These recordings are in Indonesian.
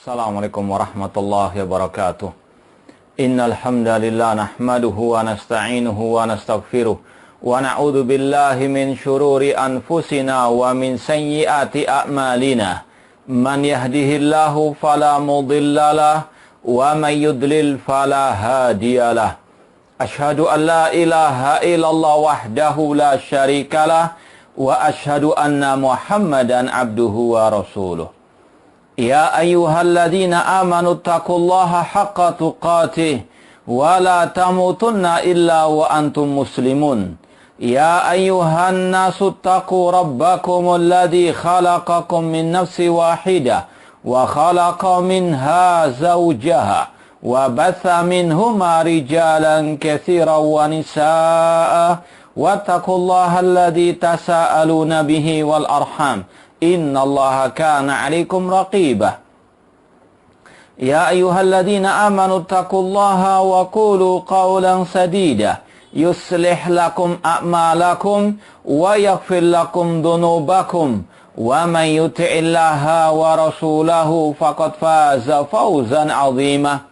Assalamualaikum warahmatullahi wabarakatuh. Innal hamdalillah nahmaduhu wa nasta'inuhu wa nastaghfiruh wa na'udzu billahi min shururi anfusina wa min sayyiati a'malina. Man yahdihillahu fala mudhillalah wa man yudlil fala hadiyalah. Ashhadu an la ilaha illallah wahdahu la syarikalah wa ashhadu anna Muhammadan abduhu wa rasuluh. Ya ayyuhalladzina amanu taqullaha haqqa tuqatih wa la tamutunna illa wa antum muslimun. Ya ayyuhan nasu taqu rabbakumul ladzi khalaqakum min nafsin wahidah wa khalaqa minha zawjaha wa batha minhuma rijalan katsiran wa nisaa'a wattaqullaha alladzi tasaaluna bihi wal arham. Innallaha kana 'alaikum raqibah. Ya ayyuhalladzina amanu taqullaha wa qulu qawlan sadida yuslih lakum a'malakum wa yaghfir lakum dhunubakum wa man yuti'illaha wa rasulahu faqad faza fawzan 'azima.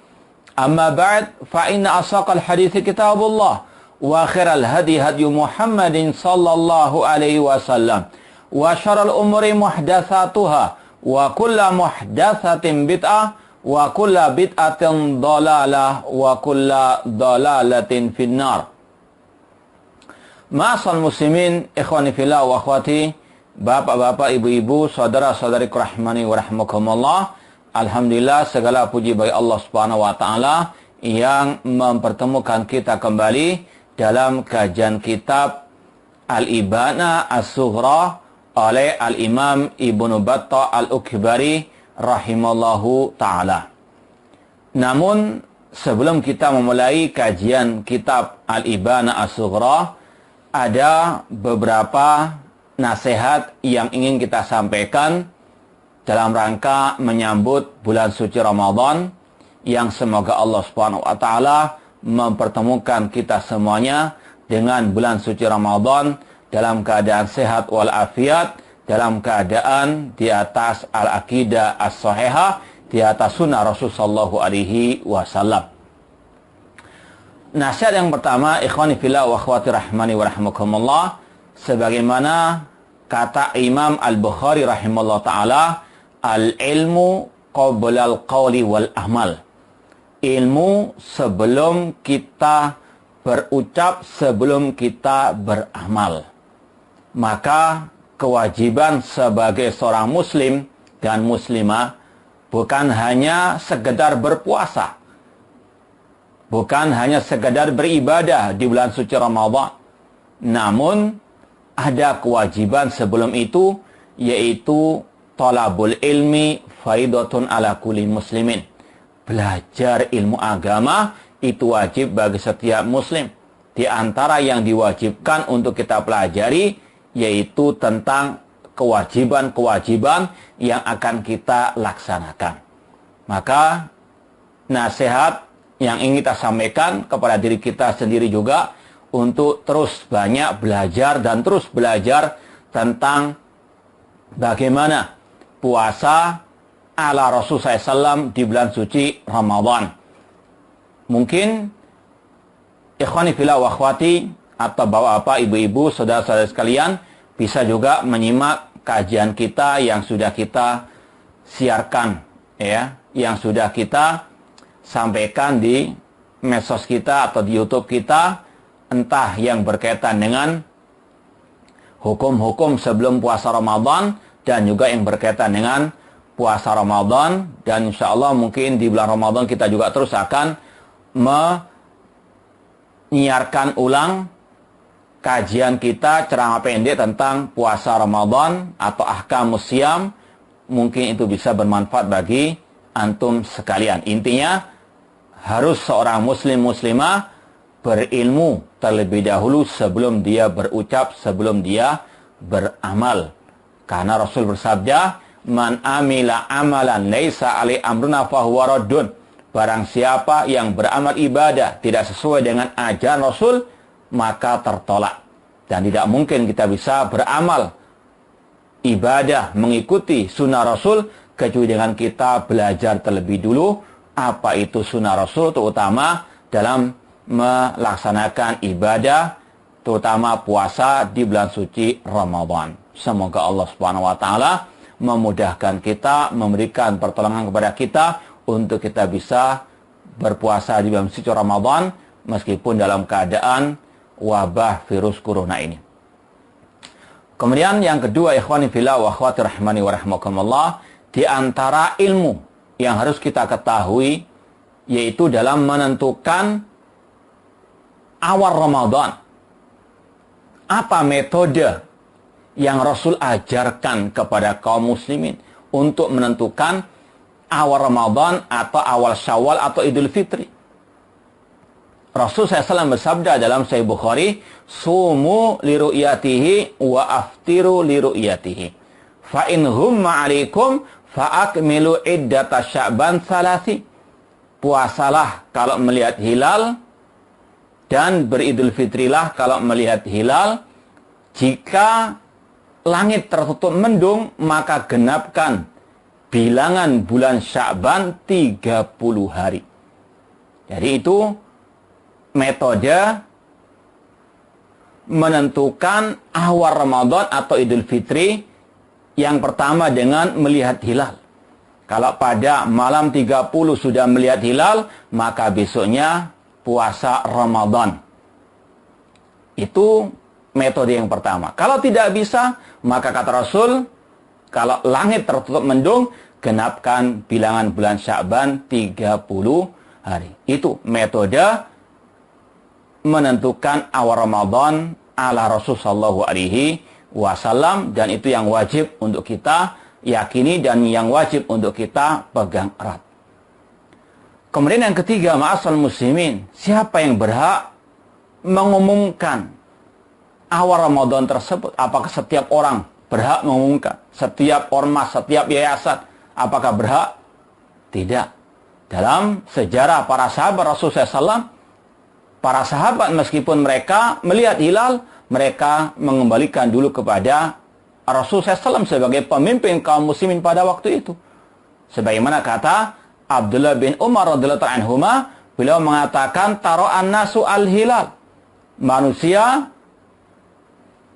Amma ba'd, fa inna asaqal hadithi kitabullah wa khairal hadi hadyu Muhammadin sallallahu alaihi wasallam. Wa syarrul umuri muhdatsatuha wa kullu muhdatsatin bid'ah wa kullu bid'atin dhalalah wa kullu dhalalatin finnar. Ma'asal muslimin, ikhwani fillah wa akhwati, bapak-bapak, ibu-ibu, saudara-saudariku rahimani wa rahmakumullah. Alhamdulillah, segala puji bagi Allah Subhanahu wa taala yang mempertemukan kita kembali dalam kajian kitab Al-Ibana As-Sughra oleh Al-Imam Ibnu Battah Al-Ukbari rahimallahu ta'ala. Namun, sebelum kita memulai kajian kitab Al-Ibana As-Sughra, ada beberapa nasihat yang ingin kita sampaikan dalam rangka menyambut bulan suci Ramadan yang semoga Allah Subhanahu wa taala mempertemukan kita semuanya dengan bulan suci Ramadan dalam keadaan sehat walafiat, dalam keadaan di atas al-aqidah as-sahihah, di atas sunnah Rasul sallallahu alaihi wasallam. Nasihat yang pertama, ikhwani fillah wa akhwati rahmani wa rahmakumullah, sebagaimana kata Imam Al-Bukhari rahimahullah ta'ala, al-ilmu qabla al-qawli wal amal. Ilmu sebelum kita berucap, sebelum kita beramal. Maka kewajiban sebagai seorang muslim dan muslimah bukan hanya sekedar berpuasa, bukan hanya sekedar beribadah di bulan suci Ramadan, namun ada kewajiban sebelum itu, yaitu talabul ilmi faidatun ala kulli muslimin. Belajar ilmu agama itu wajib bagi setiap muslim. Di antara yang diwajibkan untuk kita pelajari yaitu tentang kewajiban-kewajiban yang akan kita laksanakan. Maka nasihat yang ingin kita sampaikan kepada diri kita sendiri juga untuk terus banyak belajar dan terus belajar tentang bagaimana puasa ala Rasulullah SAW di bulan suci Ramadan. Mungkin ikhwani fillah wa akhwati atau bapak-bapak, ibu-ibu, saudara-saudara sekalian bisa juga menyimak kajian kita yang sudah kita siarkan, ya, yang sudah kita sampaikan di medsos kita atau di YouTube kita, entah yang berkaitan dengan hukum-hukum sebelum puasa Ramadan dan juga yang berkaitan dengan puasa Ramadan, dan insya Allah mungkin di bulan Ramadan kita juga terus akan menyiarkan ulang kajian kita ceramah pendek tentang puasa Ramadan atau ahkamus syiyam. Mungkin itu bisa bermanfaat bagi antum sekalian. Intinya harus seorang muslim muslimah berilmu terlebih dahulu sebelum dia berucap, sebelum dia beramal. Karena Rasul bersabda, "Man amila amalan laisa alai amruna fahuwa raddun." Barang siapa yang beramal ibadah tidak sesuai dengan ajaran Rasul, maka tertolak. Dan tidak mungkin kita bisa beramal ibadah mengikuti sunnah Rasul kecuali dengan kita belajar terlebih dulu apa itu sunnah Rasul, terutama dalam melaksanakan ibadah, terutama puasa di bulan suci Ramadan. Semoga Allah Subhanahu wa taala memudahkan kita, memberikan pertolongan kepada kita untuk kita bisa berpuasa di bulan suci Ramadan meskipun dalam keadaan wabah virus corona ini. Kemudian yang kedua, ikhwani fillah wa akhwati rahmani wa rahmakumullah, di antara ilmu yang harus kita ketahui yaitu dalam menentukan awal Ramadan. Apa metode yang Rasul ajarkan kepada kaum muslimin untuk menentukan awal Ramadan atau awal Syawal atau Idul Fitri? Rasul SAW bersabda dalam Sahih Bukhari, "Sumu liru'yatihi wa aftiru liru'yatihi. Fa in humma 'alaikum fa akmilu iddata Sya'ban salasi." Puasalah kalau melihat hilal dan beridul fitrilah kalau melihat hilal. Jika langit tertutup mendung, maka genapkan bilangan bulan Sya'ban 30 hari. Jadi itu metode menentukan awal Ramadan atau Idul Fitri. Yang pertama dengan melihat hilal. Kalau pada malam 30 sudah melihat hilal, maka besoknya puasa Ramadan. Itu metode yang pertama. Kalau tidak bisa, maka kata Rasul, kalau langit tertutup mendung, genapkan bilangan bulan Sya'ban 30 hari. Itu metode menentukan awal Ramadan ala Rasul sallallahu alaihi wasallam, dan itu yang wajib untuk kita yakini dan yang wajib untuk kita pegang erat. Kemudian yang ketiga, ma'asal muslimin, siapa yang berhak mengumumkan awal Ramadan tersebut? Apakah setiap orang berhak mengumumkan? Setiap ormas, setiap yayasan, apakah berhak? Tidak. Dalam sejarah para sahabat Rasulullah SAW, para sahabat meskipun mereka melihat hilal, mereka mengembalikan dulu kepada Rasulullah SAW sebagai pemimpin kaum muslimin pada waktu itu. Sebagaimana kata Abdullah bin Umar radhiyallahu anhuma, beliau mengatakan, "Tara'an nasu al-hilal." Manusia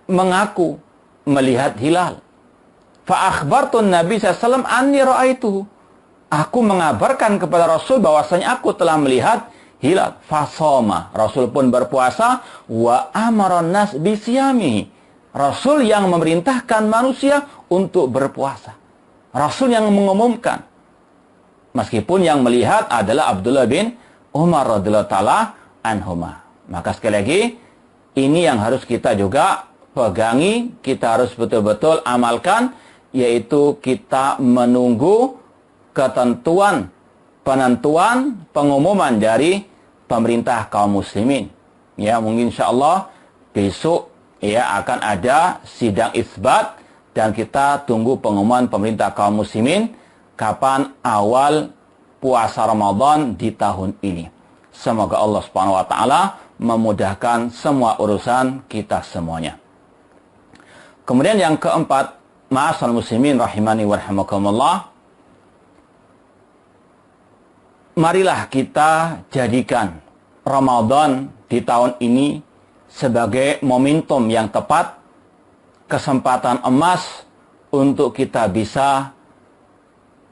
mengaku melihat hilal. Fa akhbartun Nabi sallallahu alaihi wasallam anni ra'aituhu. Aku mengabarkan kepada Rasul bahwasanya aku telah melihat hilal. Fasoma. Rasul pun berpuasa. Wa amaran nas bisiyamihi. Rasul yang memerintahkan manusia untuk berpuasa. Rasul yang mengumumkan. Meskipun yang melihat adalah Abdullah bin Umar radhiyallahu taala anhuma. Maka sekali lagi, ini yang harus kita juga pegangi, kita harus betul-betul amalkan, yaitu kita menunggu ketentuan, penentuan, pengumuman dari pemerintah kaum muslimin. Ya, mungkin insyaallah besok ya akan ada sidang isbat, dan kita tunggu pengumuman pemerintah kaum muslimin kapan awal puasa Ramadan di tahun ini. Semoga Allah Subhanahu wa taala memudahkan semua urusan kita semuanya. Kemudian yang keempat, ma'asal muslimin rahimani wa rahimakumullah, marilah kita jadikan Ramadan di tahun ini sebagai momentum yang tepat, kesempatan emas untuk kita bisa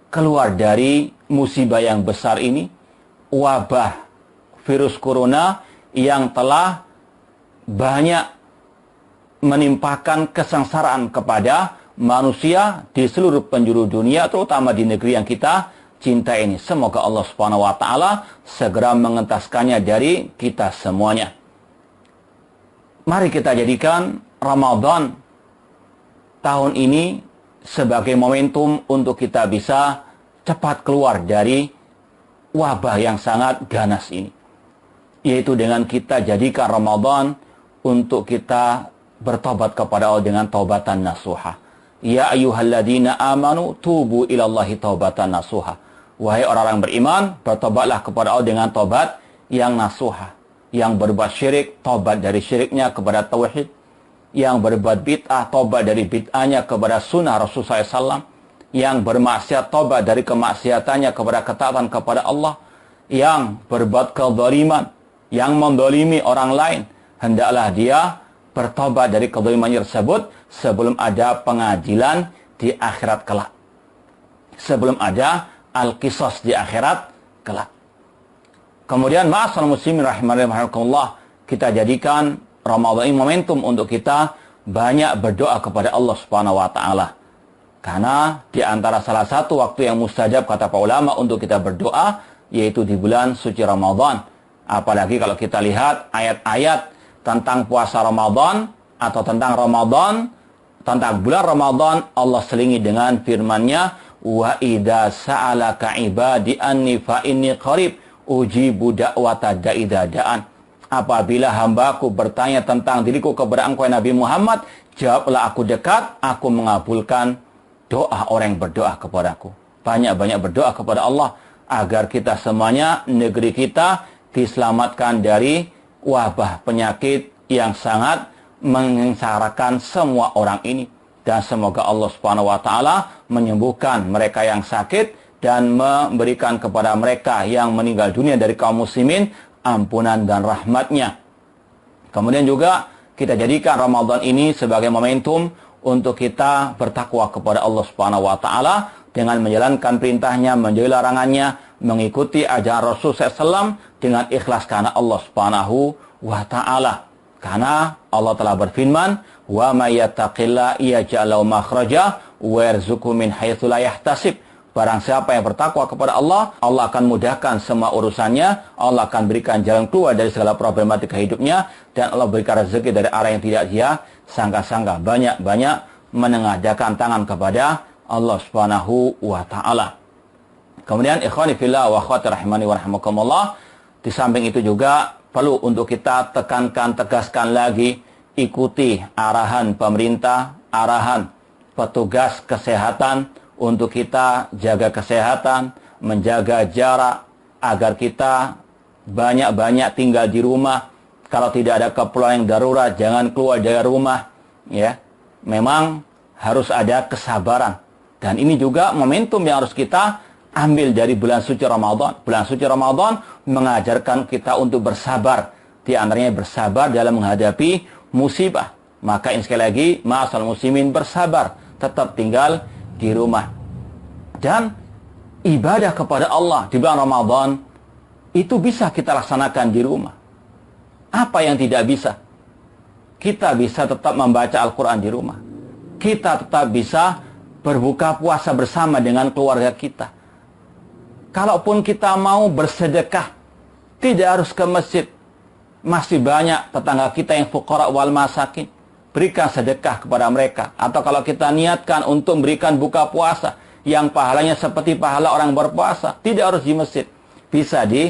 keluar dari musibah yang besar ini, wabah virus corona yang telah banyak menimpakan kesengsaraan kepada manusia di seluruh penjuru dunia, terutama di negeri yang kita cinta ini. Semoga Allah Subhanahu wa taala segera mengentaskannya dari kita semuanya. Mari kita jadikan Ramadan tahun ini sebagai momentum untuk kita bisa cepat keluar dari wabah yang sangat ganas ini. Yaitu dengan kita jadikan Ramadan untuk kita bertobat kepada Allah dengan taubatan nasuha. Ya ayyuhalladzina amanu tubu ilallahi taubatan nasuha. Wahai orang-orang beriman, bertobatlah kepada Allah dengan taubat yang nasuha. Yang berbuat syirik, taubat dari syiriknya kepada tauhid. Yang berbuat bid'ah, taubat dari bid'ahnya kepada sunnah Rasulullah SAW. yang bermaksiat tobat dari kemaksiatannya kepada ketaatan kepada Allah, yang berbuat kezaliman, yang mendolimi orang lain, hendaklah dia bertobat dari kezalimannya tersebut sebelum ada pengadilan di akhirat kelak. Sebelum ada al-qisas di akhirat kelak. Kemudian ma'asal muslimin rahimakumullah, kita jadikan Ramadan ini momentum untuk kita banyak berdoa kepada Allah Subhanahu wa taala. Karena di antara salah satu waktu yang mustajab kata para ulama untuk kita berdoa yaitu di bulan suci Ramadan. Apalagi kalau kita lihat ayat-ayat tentang puasa Ramadan atau tentang Ramadan, tentang bulan Ramadan, Allah selingi dengan firman-Nya, wa idza sa'alaka ibadi anni fa inni qarib ujibu da'wata da'i da'an. Apabila hambaku bertanya tentang diriku kepada engkau Nabi Muhammad, jawablah aku dekat, aku mengabulkan doa orang yang berdoa kepadaku. Banyak-banyak berdoa kepada Allah agar kita semuanya, negeri kita diselamatkan dari wabah penyakit yang sangat menyengsarakan semua orang ini. Dan semoga Allah Subhanahu wa taala menyembuhkan mereka yang sakit dan memberikan kepada mereka yang meninggal dunia dari kaum muslimin ampunan dan rahmat-Nya. Kemudian juga kita jadikan Ramadan ini sebagai momentum untuk kita bertakwa kepada Allah Subhanahu wa taala dengan menjalankan perintahnya, menjauhi larangannya, mengikuti ajaran Rasul SAW dengan ikhlas karena Allah Subhanahu wa taala. Karena Allah telah berfirman, "Wa may yattaqillaha yaj'al lahu makhraja wa yarzuqhu min haitsu la yahtasib." Barang siapa yang bertakwa kepada Allah, Allah akan mudahkan semua urusannya, Allah akan berikan jalan keluar dari segala problematika hidupnya, dan Allah berikan rezeki dari arah yang tidak dia sangka-sangka. Banyak-banyak menengadahkan tangan kepada Allah Subhanahu wa taala. Kemudian ikhwani fillah wa akhwati rahimani wa rahimakumullah, di samping itu juga perlu untuk kita tekankan, tegaskan lagi, ikuti arahan pemerintah, arahan petugas kesehatan untuk kita jaga kesehatan, menjaga jarak, agar kita banyak-banyak tinggal di rumah. Kalau tidak ada keperluan yang darurat, jangan keluar dari rumah. Ya, memang harus ada kesabaran. Dan ini juga momentum yang harus kita ambil dari bulan suci Ramadan. Bulan suci Ramadan mengajarkan kita untuk bersabar. Di antaranya bersabar dalam menghadapi musibah. Maka ini sekali lagi, ma'asal muslimin, bersabar. Tetap tinggal di rumah. Dan ibadah kepada Allah di bulan Ramadan itu bisa kita laksanakan di rumah. Apa yang tidak bisa? Kita bisa tetap membaca Al-Quran di rumah. Kita tetap bisa berbuka puasa bersama dengan keluarga kita. Kalaupun kita mau bersedekah, tidak harus ke masjid. Masih banyak tetangga kita yang fuqara wal masakin. Berikan sedekah kepada mereka. Atau kalau kita niatkan untuk berikan buka puasa yang pahalanya seperti pahala orang berpuasa, tidak harus di masjid. Bisa di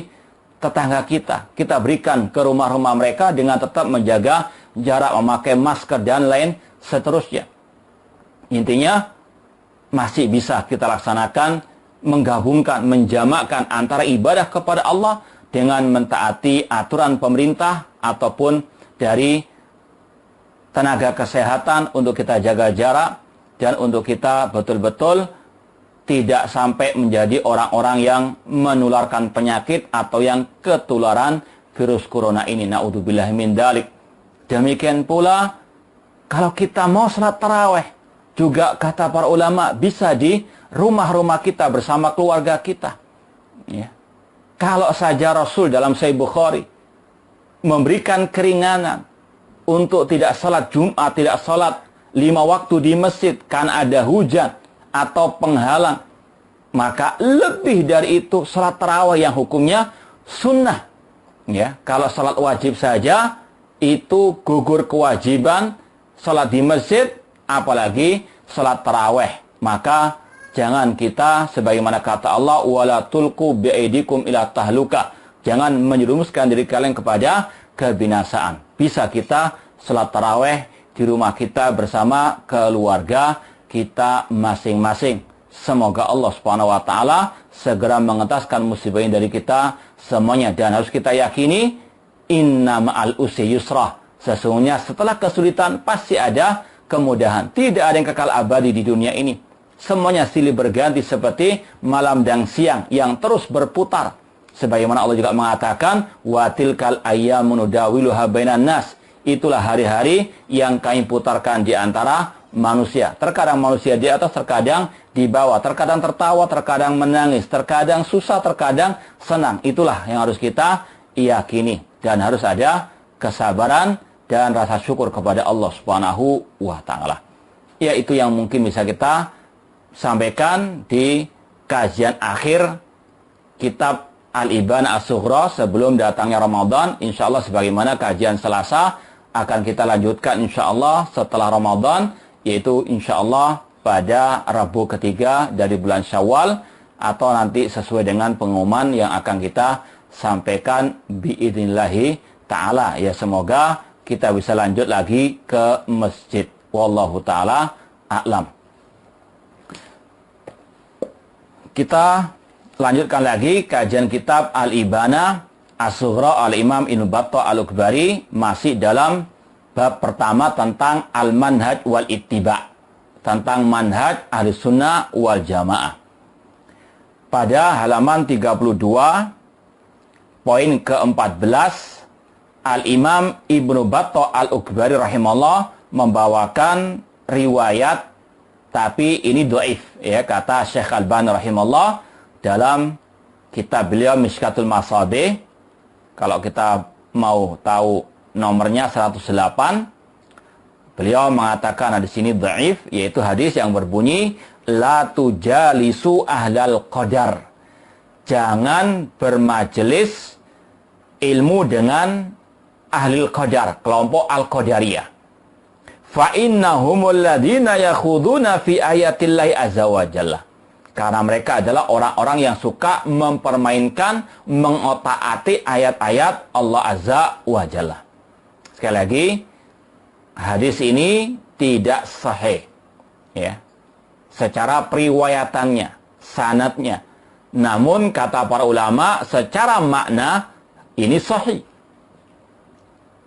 tetangga kita. Kita berikan ke rumah-rumah mereka dengan tetap menjaga jarak, memakai masker dan lain seterusnya. Intinya masih bisa kita laksanakan, menggabungkan, menjamakkan antara ibadah kepada Allah dengan mentaati aturan pemerintah ataupun dari tenaga kesehatan untuk kita jaga jarak dan untuk kita betul-betul tidak sampai menjadi orang-orang yang menularkan penyakit atau yang ketularan virus corona ini. Na'udzubillahi min dzalik. Demikian pula kalau kita mau salat tarawih, juga kata para ulama bisa di rumah-rumah kita bersama keluarga kita. Ya. Kalau saja Rasul dalam Sahih Bukhari memberikan keringanan untuk tidak salat Jumat, tidak salat 5 waktu di masjid karena ada hujan atau penghalang, maka lebih dari itu salat tarawih yang hukumnya sunnah. Ya, kalau salat wajib saja itu gugur kewajiban salat di masjid, apalagi salat tarawih. Maka jangan kita sebagaimana kata Allah, wala tulqu biaidikum ila tahluka. Jangan menjerumuskan diri kalian kepada kebinasaan. Bisa kita salat tarawih di rumah kita bersama keluarga kita masing-masing. Semoga Allah Subhanahu wa taala segera mengentaskan musibah ini dari kita semuanya, dan harus kita yakini inna ma'al usri yusra. Sesungguhnya setelah kesulitan pasti ada kemudahan. Tidak ada yang kekal abadi di dunia ini. semuanya silih berganti seperti malam dan siang yang terus berputar. Sebagaimana Allah juga mengatakan, wa tilkal ayyamu nudawiluha bainan nas. Itulah hari-hari yang kami putarkan di antara manusia. Terkadang manusia di atas, terkadang di bawah. Terkadang tertawa, terkadang menangis. Terkadang susah, terkadang senang. Itulah yang harus kita yakini. Dan harus ada kesabaran dan rasa syukur kepada Allah Subhanahu wa Ta'ala. Ya, itu yang mungkin bisa kita sampaikan di kajian akhir kitab Al-Ibana As-Sughra sebelum datangnya Ramadan. InsyaAllah sebagaimana kajian Selasa akan kita lanjutkan insyaAllah setelah Ramadan, yaitu insyaAllah pada Rabu ketiga dari bulan Syawal, atau nanti sesuai dengan pengumuman yang akan kita sampaikan biidnillahi ta'ala. Ya, semoga kita bisa lanjut lagi ke masjid. Wallahu ta'ala a'lam. Kita lanjutkan lagi kajian kitab Al-Ibana As-Sughra Al-Imam Ibnu Battah Al-Ukbari, masih dalam bab pertama tentang Al-Manhaj wal Ittiba, tentang manhaj Ahlussunnah wal Jamaah. Pada halaman 32 poin ke-14, Al-Imam Ibnu Battah Al-Ukbari rahimahullah membawakan riwayat, tapi ini dhaif, ya, kata Syekh Albani rahimahullah dalam kitab beliau Mishkatul Masabih. Kalau kita mau tahu nomornya 108, beliau mengatakan di sini dhaif, yaitu hadis yang berbunyi la tujalisu ahlal qadar. Jangan bermajelis ilmu dengan ahli qadar, kelompok al-qadariyah. Fa innahumul ladzina yakhuduna fi ayatillahi azza wa jalla. Karena mereka adalah orang-orang yang suka mempermainkan, mengotak-atik ayat-ayat Allah azza wa jalla. Sekali lagi, hadis ini tidak sahih, ya, secara periwayatannya, sanadnya. Namun kata para ulama, secara makna ini sahih.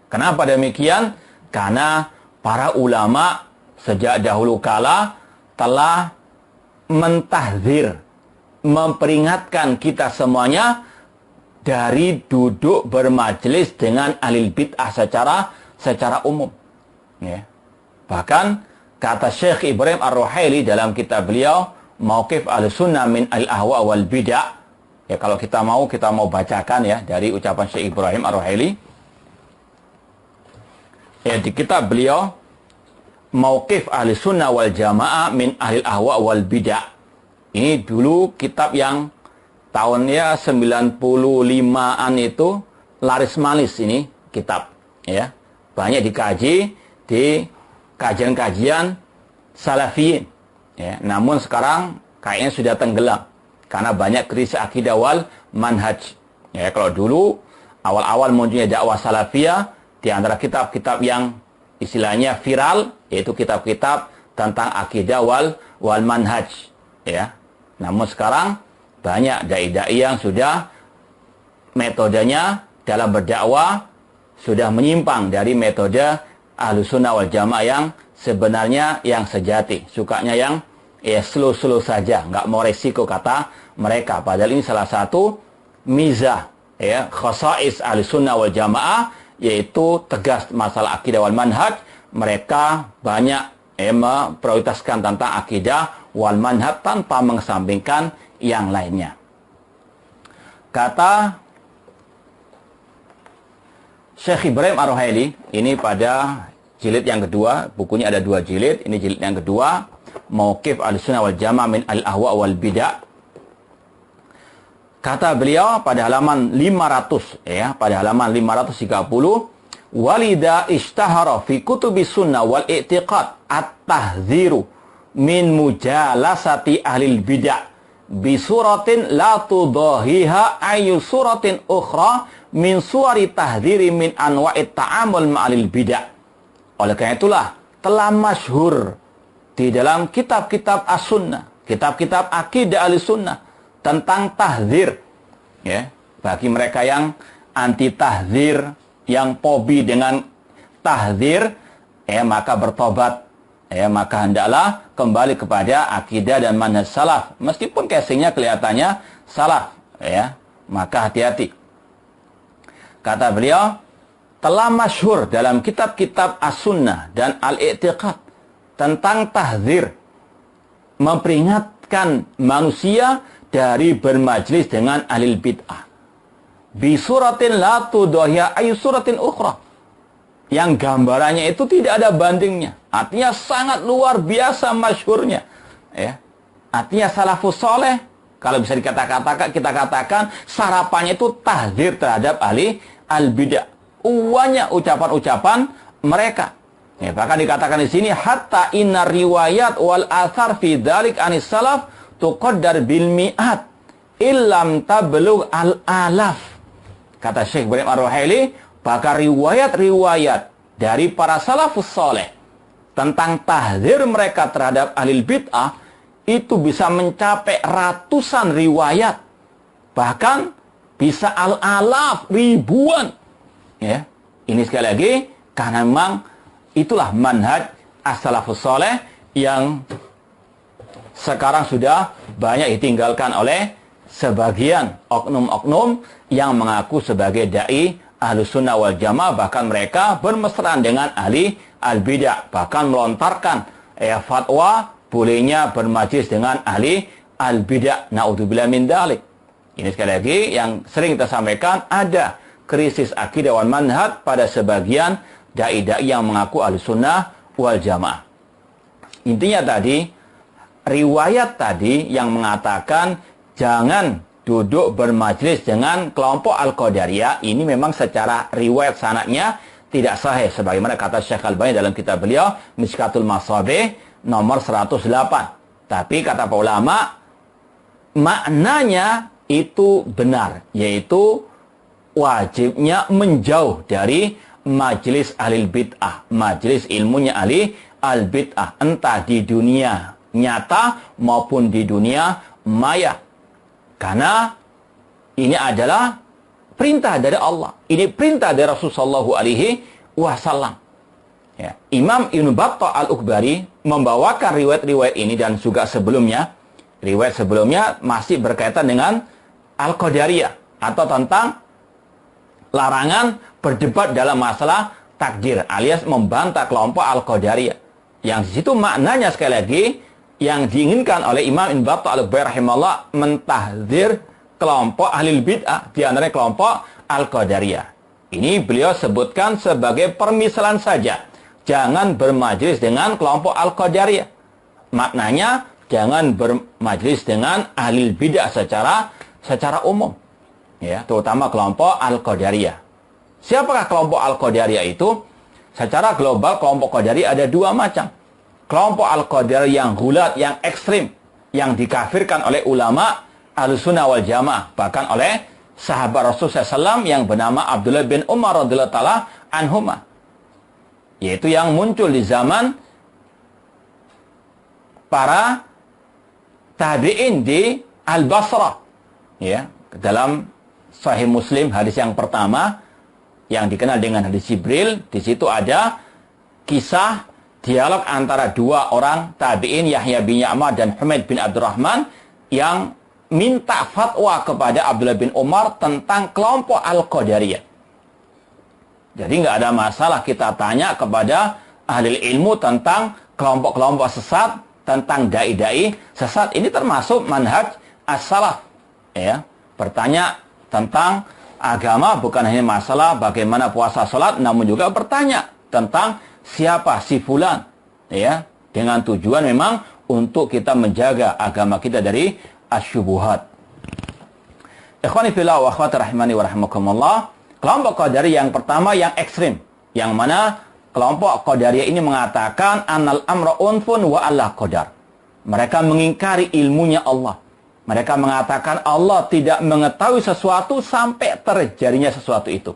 Kenapa demikian? Karena para ulama sejak dahulu kala telah mentahdzir, memperingatkan kita semuanya dari duduk bermajelis dengan ahli bid'ah secara umum. Ya. Bahkan kata Syekh Ibrahim Ar-Ruhaili dalam kitab beliau Mauqif Ahlussunnah min al-Ahwa wal Bid'ah. Ya, kalau kita mau bacakan ya dari ucapan Syekh Ibrahim Ar-Ruhaili. Ya, di kitab beliau Mauqif Ahlussunnah wal Jamaah min Ahlil Ahwa wal Bid'ah. Ini dulu kitab yang tahunnya 95-an itu laris manis, ini kitab, ya. Banyak dikaji di kajian-kajian salafiyin, ya. Namun sekarang kayaknya sudah tenggelam karena banyak krisis akidah wal manhaj. Ya, kalau dulu awal-awal munculnya dakwah salafiyah, di antara kitab-kitab yang istilahnya viral, yaitu kitab-kitab tentang akidah wal manhaj, ya. Namun sekarang banyak dai-dai yang sudah metodenya dalam berdakwah sudah menyimpang dari metode Ahlussunnah wal Jamaah yang sebenarnya yang sejati. Sukanya yang slow-slow saja, nggak mau resiko kata mereka. Padahal ini salah satu mizah, ya, khasais Ahlussunnah wal Jamaah, yaitu tegas masalah akidah wal manhaj. Mereka banyak memprioritaskan tentang akidah wal manhaj tanpa mengesampingkan yang lainnya. Kata Syekh Ibrahim Ar-Ruhaili, ini pada jilid yang kedua, bukunya ada 2 jilid, ini jilid yang kedua, Mauqif Ahlussunnah wal Jamaah min al-Ahwa wal Bid'ah. Kata beliau pada halaman 500, ya, pada halaman 530, walida ishtahara fi kutubis sunnah wal i'tiqad at-tahdziru min mujalasati ahlil bid'ah bi suratin la tudahiha ayu suratin ukhra min suwari tahdziri min anwa'it ta'amul ma'alil bid'ah. Oleh karena itulah telah masyhur di dalam kitab-kitab as-sunnah, kitab-kitab akidah ahlussunnah tentang tahdzir, ya, bagi mereka yang anti tahdzir, yang pobi dengan tahdzir, maka bertobat ya, maka hendaklah kembali kepada akidah dan manhaj salaf. Meskipun casingnya kelihatannya salaf, ya, maka hati-hati. Kata beliau, telah masyhur dalam kitab-kitab as-sunnah dan al-i'tiqad tentang tahdzir, memperingatkan manusia dari bermajlis dengan ahlul bid'ah. Bi suratin la tudahya ay suratin ukhra. Yang gambarannya itu tidak ada bandingnya. Artinya sangat luar biasa masyhurnya. Ya. Artinya salafus soleh, kalau bisa kita katakan sarapannya itu tahdzir terhadap ahli al-bid'ah. Banyak ucapan-ucapan mereka. Ya, bahkan dikatakan di sini hatta inna riwayat wal athar fi dzalik anis salaf tuqaddar bil mi'at illam tablugh al alaf. Kata Syekh Ibrahim Ar-Ruhaili, bahkan riwayat-riwayat dari para salafus saleh tentang tahdzir mereka terhadap ahli bid'ah itu bisa mencapai ratusan riwayat, bahkan bisa al-alaf, ribuan. Ya, ini sekali lagi karena memang itulah manhaj as-salafus saleh yang sekarang sudah banyak ditinggalkan oleh sebagian oknum-oknum yang mengaku sebagai dai Ahlus Sunnah wal Jamaah, bahkan mereka bermesraan dengan ahli al-bidah, bahkan melontarkan fatwa bolehnya bermajlis dengan ahli al-bidah. Naudzubillah min dzalik. Ini sekali lagi yang sering kita sampaikan, ada krisis akidah wal manhaj pada sebagian dai-dai yang mengaku Ahlus Sunnah wal Jamaah. Intinya tadi, riwayat tadi yang mengatakan jangan duduk bermajlis dengan kelompok Al-Qadariyah, ini memang secara riwayat sanadnya tidak sahih, sebagaimana kata Syekh Al-Albani dalam kitab beliau Mishkatul Masabih nomor 108. Tapi kata para ulama, maknanya itu benar, yaitu wajibnya menjauh dari majlis ahli bid'ah, majlis ilmunya ahli al-bid'ah, entah di dunia nyata maupun di dunia maya. Karena ini adalah perintah dari Allah. Ini perintah dari Rasulullah SAW. Ya. Imam Ibn Battah Al-Ukbari membawakan riwayat-riwayat ini dan juga sebelumnya. Riwayat sebelumnya masih berkaitan dengan Al-Qadariyah atau tentang larangan berdebat dalam masalah takdir alias membantah kelompok Al-Qadariyah. Yang di situ maknanya sekali lagi yang diinginkan oleh Imam Ibn Battah Al-Ukbari rahimahullah mentahdzir kelompok ahli bid'ah, di antaranya kelompok Al-Qadariyah. Ini beliau sebutkan sebagai permisalan saja. Jangan bermajlis dengan kelompok Al-Qadariyah. Maknanya jangan bermajlis dengan ahli bid'ah secara umum. Ya, terutama kelompok Al-Qadariyah. Siapakah kelompok Al-Qadariyah itu? Secara global kelompok Qadariyah ada dua macam. Kelompok Al-Qadariyah yang gulat, yang ekstrim, yang dikafirkan oleh ulama Ahlus Sunnah wal Jamaah, bahkan oleh sahabat Rasulullah SAW yang bernama Abdullah bin Umar radhiyallahu taala anhuma, yaitu yang muncul di zaman para tabi'in di Al-Basrah. Ya, dalam Sahih Muslim hadis yang pertama yang dikenal dengan hadis Jibril, di situ ada kisah dialog antara dua orang tabi'in, Yahya bin Ya'mar dan Humaid bin Abdurrahman, yang minta fatwa kepada Abdullah bin Umar tentang kelompok Al-Qadariyah. Jadi nggak ada masalah kita tanya kepada ahli ilmu tentang kelompok-kelompok sesat, tentang dai-dai sesat. Ini termasuk manhaj as-salaf. Ya, bertanya tentang agama bukan hanya masalah bagaimana puasa salat, namun juga bertanya tentang siapa si fulan, ya, dengan tujuan memang untuk kita menjaga agama kita dari asyubuhat. Ikhwani fillah wa akhwati rahimani wa rahimakumullah, kelompok Qadariyah yang pertama yang ekstrim, yang mana kelompok Qadariyah ini mengatakan annal amra unfun wa Allah qadar. Mereka mengingkari ilmunya Allah. Mereka mengatakan Allah tidak mengetahui sesuatu sampai terjadinya sesuatu itu.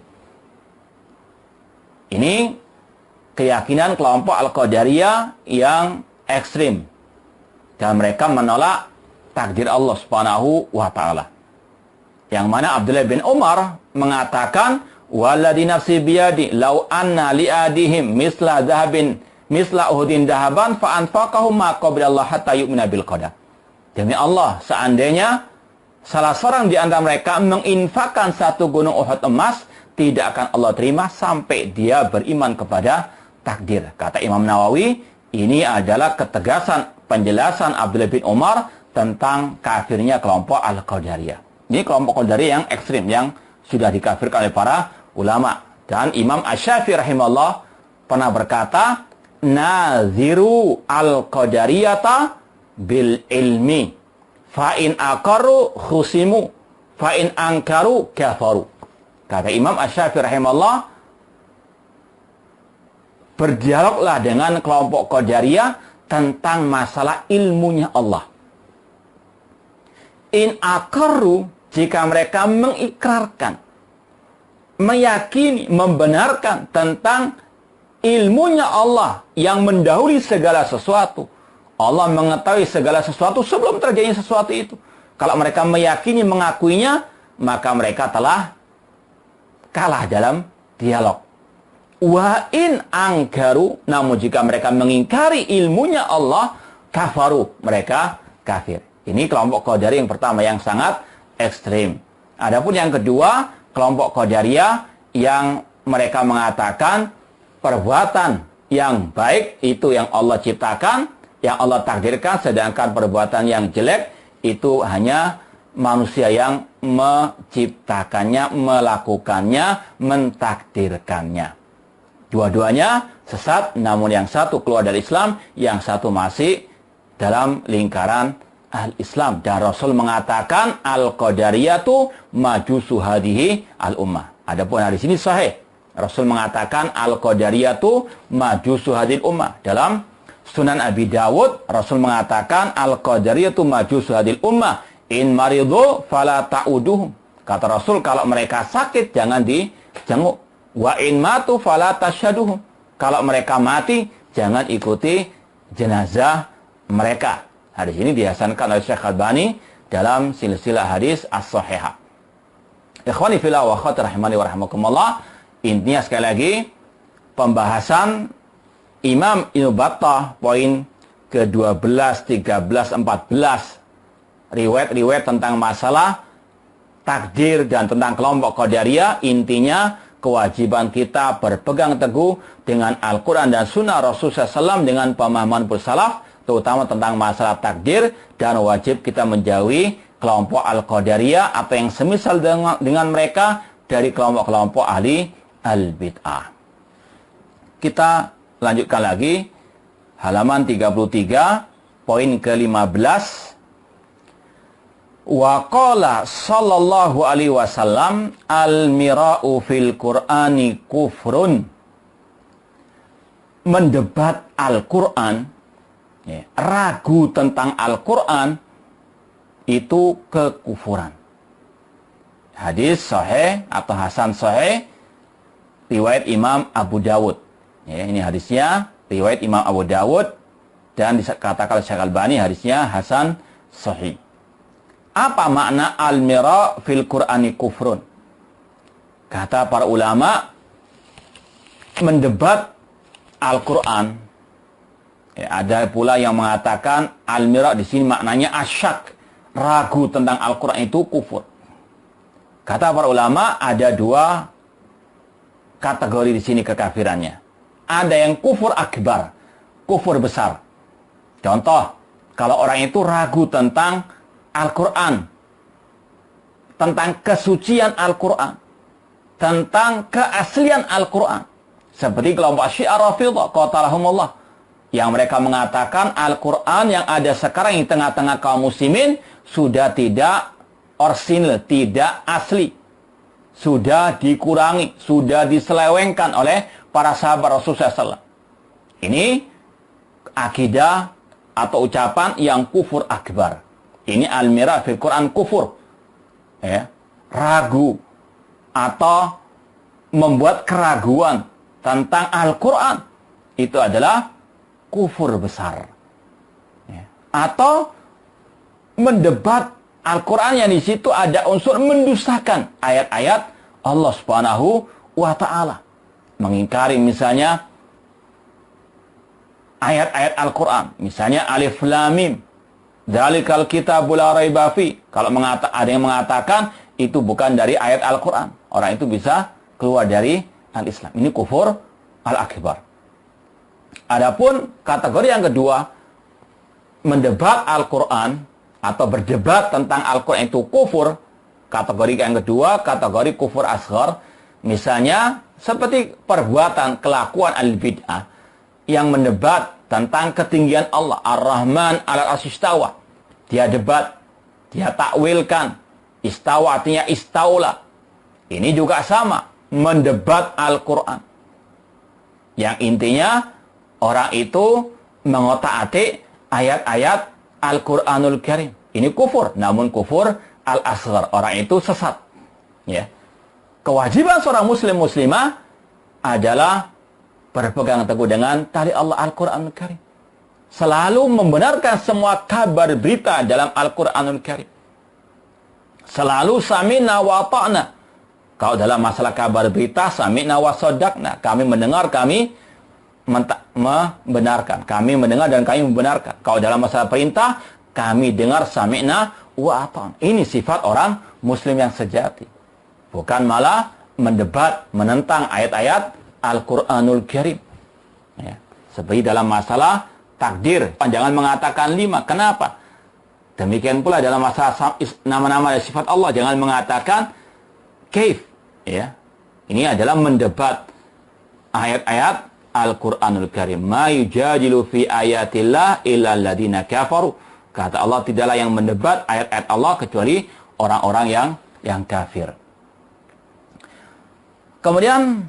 Ini keyakinan kelompok Al-Qadariyah yang ekstrim. Dan mereka menolak takdir Allah Subhanahu wa ta'ala. Yang mana Abdullah bin Umar mengatakan, "Walladzi nafsi biyadi law anna li'adihim misla dhahabin misla Uhudin dahaban fa anfaqahu ma qabilallah hatta yu'mina bil qadar. Demi Allah, seandainya salah seorang di antara mereka menginfakkan satu gunung Uhud emas, tidak akan Allah terima sampai dia beriman kepada takdir. Kata Imam Nawawi, ini adalah ketegasan penjelasan Abdullah bin Umar tentang kafirnya kelompok Al-Qadariyah. Ini kelompok Qadariyah yang ekstrim, yang sudah dikafirkan oleh para ulama. Dan Imam Asy-Syafi'i rahimahullah pernah berkata, naziru al-qadariyata bil ilmi fa in aqarru khusimu fa in ankaru kafaru. Kata Imam Asy-Syafi'i rahimahullah, berdialoglah dengan kelompok Qadariyah tentang masalah ilmunya Allah. In aqarru, jika mereka mengikrarkan, meyakini, membenarkan tentang ilmunya Allah yang mendahului segala sesuatu. Allah mengetahui segala sesuatu sebelum terjadi sesuatu itu. Kalau mereka meyakini, mengakuinya, maka mereka telah kalah dalam dialog. Wa in angkaru, namun jika mereka mengingkari ilmunya Allah, kafaru, mereka kafir. Ini kelompok Qadariyah yang pertama, yang sangat ekstrim. Adapun yang kedua, kelompok Qadariyah yang mereka mengatakan perbuatan yang baik itu yang Allah ciptakan, yang Allah takdirkan, sedangkan perbuatan yang jelek itu hanya manusia yang menciptakannya, melakukannya, mentakdirkannya. Dua-duanya sesat, namun yang satu keluar dari Islam, yang satu masih dalam lingkaran al-Islam. Dan Rasul mengatakan al-Qadariyatu majusu hadihi al-ummah. Adapun hadis ini sahih. Rasul mengatakan al-Qadariyatu majusu hadil ummah. Dalam Sunan Abi Dawud, Rasul mengatakan al-Qadariyatu majusu hadil ummah. In maridu fala ta'uduhum. Kata Rasul, kalau mereka sakit jangan dijenguk. Wa in matu fala tasyaduhum. Kalau mereka mati jangan ikuti jenazah mereka. Hadis ini dihasankan oleh Syekh Albani dalam silsilah hadis as-sahihah. Ikhwani fillah wa akhwati rahimani wa rahimakumullah. Intinya sekali lagi, pembahasan Imam Ibnu Battah poin ke-12, 13, 14, riwayat-riwayat tentang masalah takdir dan tentang kelompok Qadariyah. Intinya, kewajiban kita berpegang teguh dengan Al-Quran dan Sunnah Rasulullah SAW dengan pemahaman salaf, terutama tentang masalah takdir, dan wajib kita menjauhi kelompok Al-Qadariyah atau yang semisal dengan mereka dari kelompok-kelompok ahli al-bid'ah. Kita lanjutkan lagi halaman 33 poin ke-15. Wa qala sallallahu alaihi wasallam al-mira'u fil Qur'ani kufrun. Mendebat Al-Quran, ragu tentang Al-Quran, itu kekufuran. Hadis sahih atau hasan sahih riwayat Imam Abu Dawud. Ini hadisnya riwayat Imam Abu Dawud dan dikatakan Syekh Albani hadisnya hasan sahih. Apa makna al-mira' fil Qur'ani kufrun? Kata para ulama, mendebat Al-Quran. Ada pula yang mengatakan al-mira' di sini maknanya asyak, ragu tentang Al-Quran itu kufur. Kata para ulama, ada dua kategori di sini kekafirannya. Ada yang kufur akbar, kufur besar. Contoh, kalau orang itu ragu tentang Al-Quran, tentang kesucian Al-Quran, tentang keaslian Al-Quran. Seperti kelompok Syiah Rafidhah, qatalahumullah, yang mereka mengatakan Al-Quran yang ada sekarang di tengah-tengah kaum muslimin sudah tidak orisinal, tidak asli, sudah dikurangi, sudah diselewengkan oleh para sahabat Rasulullah SAW. Ini akidah atau ucapan yang kufur akbar. Ini al-mira' fil Quran kufur. Ragu atau membuat keraguan tentang Al-Quran, itu adalah kufur besar. Atau mendebat Al-Quran yang di situ ada unsur mendustakan ayat-ayat Allah Subhanahu wa Ta'ala. Mengingkari misalnya ayat-ayat Al-Quran. Misalnya Alif Lam Mim, Dzalikal kitabul la raiba fi. Kalau ada yang mengatakan itu bukan dari ayat Al-Quran, orang itu bisa keluar dari al-Islam. Ini kufur al-akbar. Adapun kategori yang kedua, mendebat Al-Quran atau berdebat tentang Al-Quran itu kufur. Kategori yang kedua, kategori kufur asghar. Misalnya seperti perbuatan kelakuan al-bid'ah yang mendebat tentang ketinggian Allah, Ar-Rahman 'alal 'arsy istawa. Dia debat, dia takwilkan. Istawa artinya istaula. Ini juga sama, mendebat Al-Quran. Yang intinya orang itu mengotak-atik ayat-ayat Al-Quranul Karim. Ini kufur, namun kufur al-asghar. Orang itu sesat. Ya. Kewajiban seorang muslim-muslimah adalah berpegang teguh dengan tali Allah Al-Quranul Karim. Selalu membenarkan semua kabar berita dalam Al-Quranul Karim. Selalu sami'na wa ta'na. Kalau dalam masalah kabar berita, sami'na wa sadaqna. Kami mendengar, kami membenarkan. Kami mendengar dan kami membenarkan. Kalau dalam masalah perintah, kami dengar sami'na wa ta'na. Ini sifat orang muslim yang sejati. Bukan malah mendebat, menentang ayat-ayat Al-Quranul Karim. Ya. Seperti dalam masalah takdir. Jangan mengatakan 5. Kenapa? Demikian pula dalam masalah nama-nama dan sifat Allah. Jangan mengatakan kaif. Ya. Ini adalah mendebat ayat-ayat Al-Quranul Karim. Ma yujadilu fi ayatillah illa alladhina kafaru. Kata Allah, tidaklah yang mendebat ayat-ayat Allah kecuali orang-orang yang kafir. Kemudian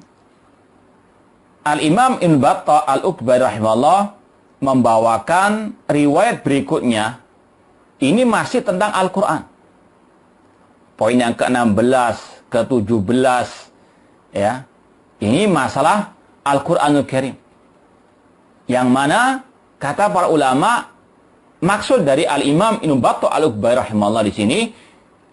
Al-Imam Ibn Battah Al-Ukbari rahimahullah membawakan riwayat berikutnya. Ini masih tentang Al-Quran. Poin yang ke-16, ke-17. Ya. Ini masalah Al-Quranul Karim. Yang mana kata para ulama, maksud dari Al-Imam Ibn Battah Al-Ukbari rahimahullah di sini,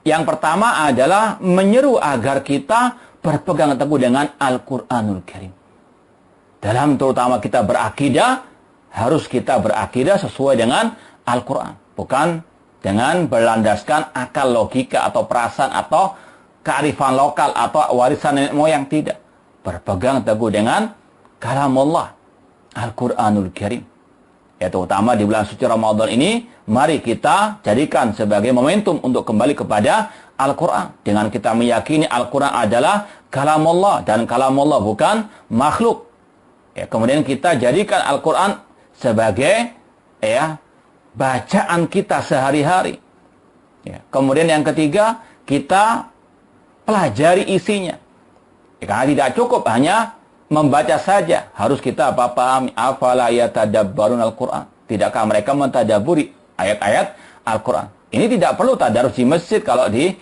yang pertama adalah menyeru agar kita berpegang teguh dengan Al-Quranul Karim. Dalam terutama kita berakidah, harus kita berakidah sesuai dengan Al-Quran. Bukan dengan berlandaskan akal logika atau perasaan atau kearifan lokal atau warisan nenek moyang, tidak. Berpegang teguh dengan kalamullah, Al-Quranul Karim. Ya, terutama di bulan suci Ramadan ini, mari kita jadikan sebagai momentum untuk kembali kepada Al-Quran. Dengan kita meyakini Al-Quran adalah kalamullah dan kalamullah bukan makhluk. Ya, kemudian kita jadikan Al-Quran sebagai bacaan kita sehari-hari. Ya, kemudian yang ketiga, kita pelajari isinya. Ya, karena tidak cukup hanya membaca saja, harus kita pahami. Afala yatadabbarun Al-Quran. Tidakkah mereka mentadaburi ayat-ayat Al-Quran? Ini tidak perlu tadarus di masjid kalau di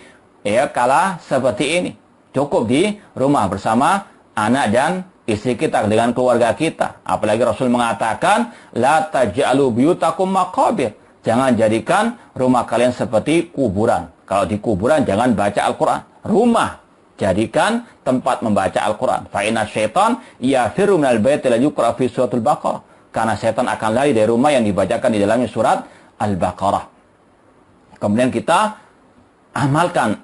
kala seperti ini. Cukup di rumah bersama anak dan istri kita, dengan keluarga kita. Apalagi Rasul mengatakan, la taj'alu biyutakum maqabir. Jangan jadikan rumah kalian seperti kuburan. Kalau di kuburan jangan baca Al-Quran. Rumah jadikan tempat membaca Al-Quran. Fa inna syaitan yafiru minal baiti la yuqra fi suratul Baqarah. Karena setan akan lari dari rumah yang dibacakan di dalamnya surat Al-Baqarah. Kemudian kita amalkan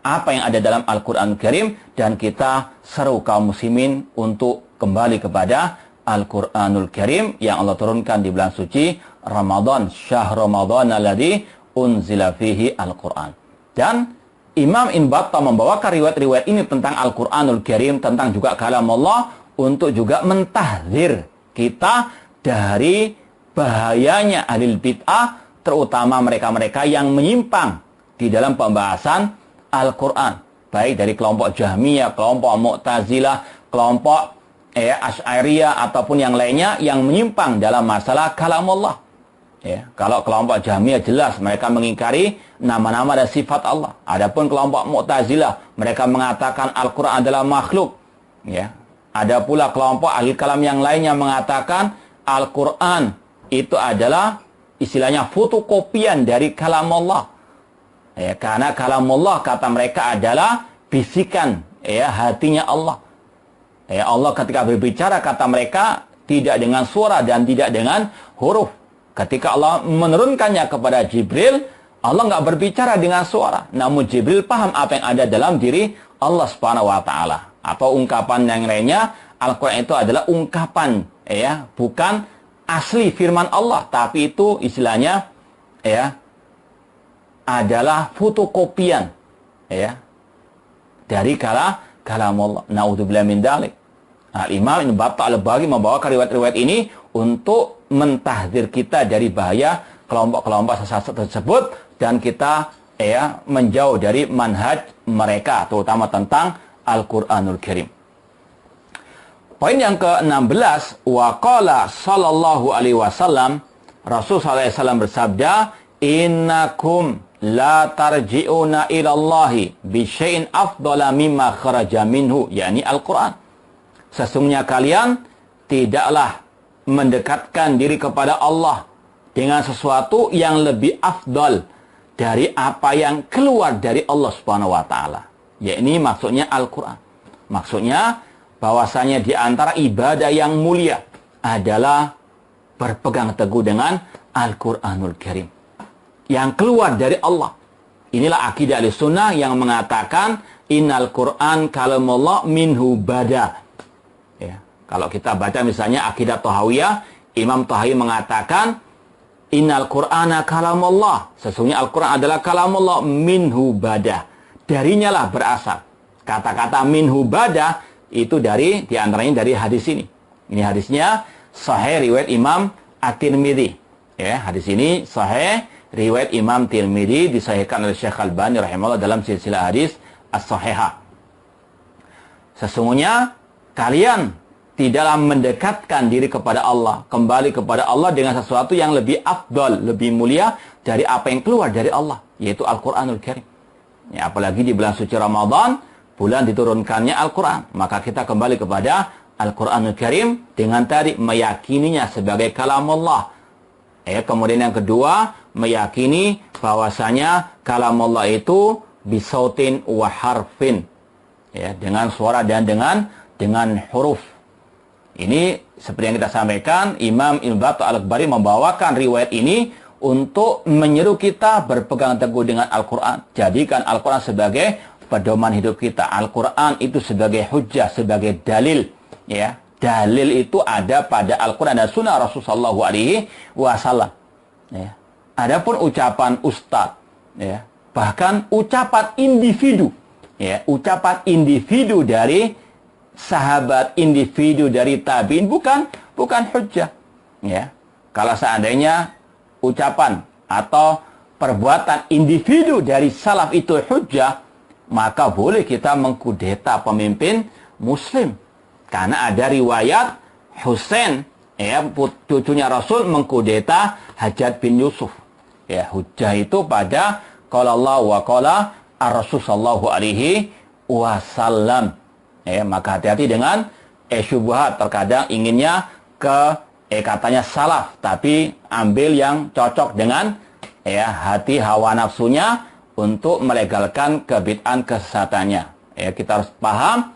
apa yang ada dalam Al-Quran Karim, dan kita seru kaum muslimin untuk kembali kepada Al-Quranul Karim yang Allah turunkan di bulan suci Ramadan, syahr Ramadan alladzi unzila fihi Al-Quran. Dan Imam Ibn Battah membawakan riwayat-riwayat ini tentang Al-Quranul Karim, tentang juga kalam Allah, untuk juga mentahdzir kita dari bahayanya ahlul bid'ah, terutama mereka-mereka yang menyimpang di dalam pembahasan Al-Quran, baik dari kelompok Jahmiyah, kelompok Mu'tazilah, kelompok Asy'ariyah ataupun yang lainnya yang menyimpang dalam masalah kalamullah. Ya, kalau kelompok Jahmiyah jelas mereka mengingkari nama-nama dan sifat Allah. Adapun kelompok Mu'tazilah, mereka mengatakan Al-Quran adalah makhluk. Ya, ada pula kelompok ahli kalam yang lainnya mengatakan Al-Quran itu adalah istilahnya fotokopian dari kalamullah. Ya, karena kalamullah kata mereka adalah bisikan hatinya Allah. Ya, Allah ketika berbicara kata mereka tidak dengan suara dan tidak dengan huruf. Ketika Allah menurunkannya kepada Jibril, Allah nggak berbicara dengan suara, namun Jibril paham apa yang ada dalam diri Allah Subhanahu wa taala. Atau ungkapan yang lainnya, Al-Qur'an itu adalah ungkapan, ya, bukan asli firman Allah, tapi itu istilahnya, ya, adalah fotokopian, ya, dari kalam Allah. Naudzubillah min dzalik. Imam Ibnu Battah Al-Baghawi membawakan riwayat-riwayat ini untuk mentahdzir kita dari bahaya kelompok-kelompok sesat tersebut, dan kita, ya, menjauh dari manhaj mereka, terutama tentang Al-Qur'anul Karim. Poin yang ke-16, wa qala sallallahu alaihi wasallam, Rasul sallallahu alaihi wasallam bersabda, innakum la tarji'una ilallahi bi syai'in afdala mimma kharaja minhu, yakni Al-Qur'an. Sesungguhnya kalian tidaklah mendekatkan diri kepada Allah dengan sesuatu yang lebih afdal dari apa yang keluar dari Allah Subhanahu wa taala. Yakni maksudnya Al-Qur'an. Maksudnya bahwasanya di antara ibadah yang mulia adalah berpegang teguh dengan Al-Qur'anul Karim yang keluar dari Allah. Inilah akidah Ahlussunnah yang mengatakan innal Qur'an kalamullah minhu bada. Ya, kalau kita baca misalnya akidah Thahawiyah, Imam Thahawi mengatakan innal Qur'ana kalamullah, sesungguhnya Al-Qur'an adalah kalamullah minhu bada. Darinya lah berasal. Kata-kata minhu bada itu diantaranya dari hadis ini. Ini hadisnya sahih riwayat Imam At-Tirmidzi. Ya, hadis ini sahih riwayat Imam Tirmidzi, disahihkan oleh Syekh Al-Albani rahimahullah dalam silsilah hadis as-sahihah. Sesungguhnya kalian tidaklah mendekatkan diri kepada Allah, kembali kepada Allah dengan sesuatu yang lebih afdal, lebih mulia dari apa yang keluar dari Allah, yaitu Al-Qur'anul Karim. Ya, apalagi di bulan suci Ramadan, bulan diturunkannya Al-Quran, maka kita kembali kepada Al-Quranul Karim dengan tadi meyakininya sebagai kalam Allah. Kemudian yang kedua, meyakini bahwasanya kalam Allah itu bisautin wa harfin, ya, dengan suara dan dengan huruf. Ini seperti yang kita sampaikan, Imam Ibnu Battah Al-Baghawi membawakan riwayat ini untuk menyeru kita berpegang teguh dengan Al-Quran. Jadikan Al-Quran sebagai pedoman hidup kita. Al-Quran itu sebagai hujjah, sebagai dalil. Ya, dalil itu ada pada Al-Quran dan Sunnah Rasulullah SAW. Ya. Adapun ucapan ustadz, ya, bahkan ucapan individu, ya, ucapan individu dari sahabat, individu dari tabi'in bukan hujjah. Ya, kalau seandainya ucapan atau perbuatan individu dari salaf itu hujjah, maka boleh kita mengkudeta pemimpin muslim. Karena ada riwayat Husain, ya, cucunya Rasul, mengkudeta Hajjaj bin Yusuf. Ya, hujjah itu pada qala Allah wa qala ar-Rasul sallallahu alaihi wasallam. Ya, maka hati-hati dengan syubhat. Terkadang inginnya katanya salaf, tapi ambil yang cocok dengan, ya, hati hawa nafsunya untuk melegalkan kebid'an kesesatannya. Ya, kita harus paham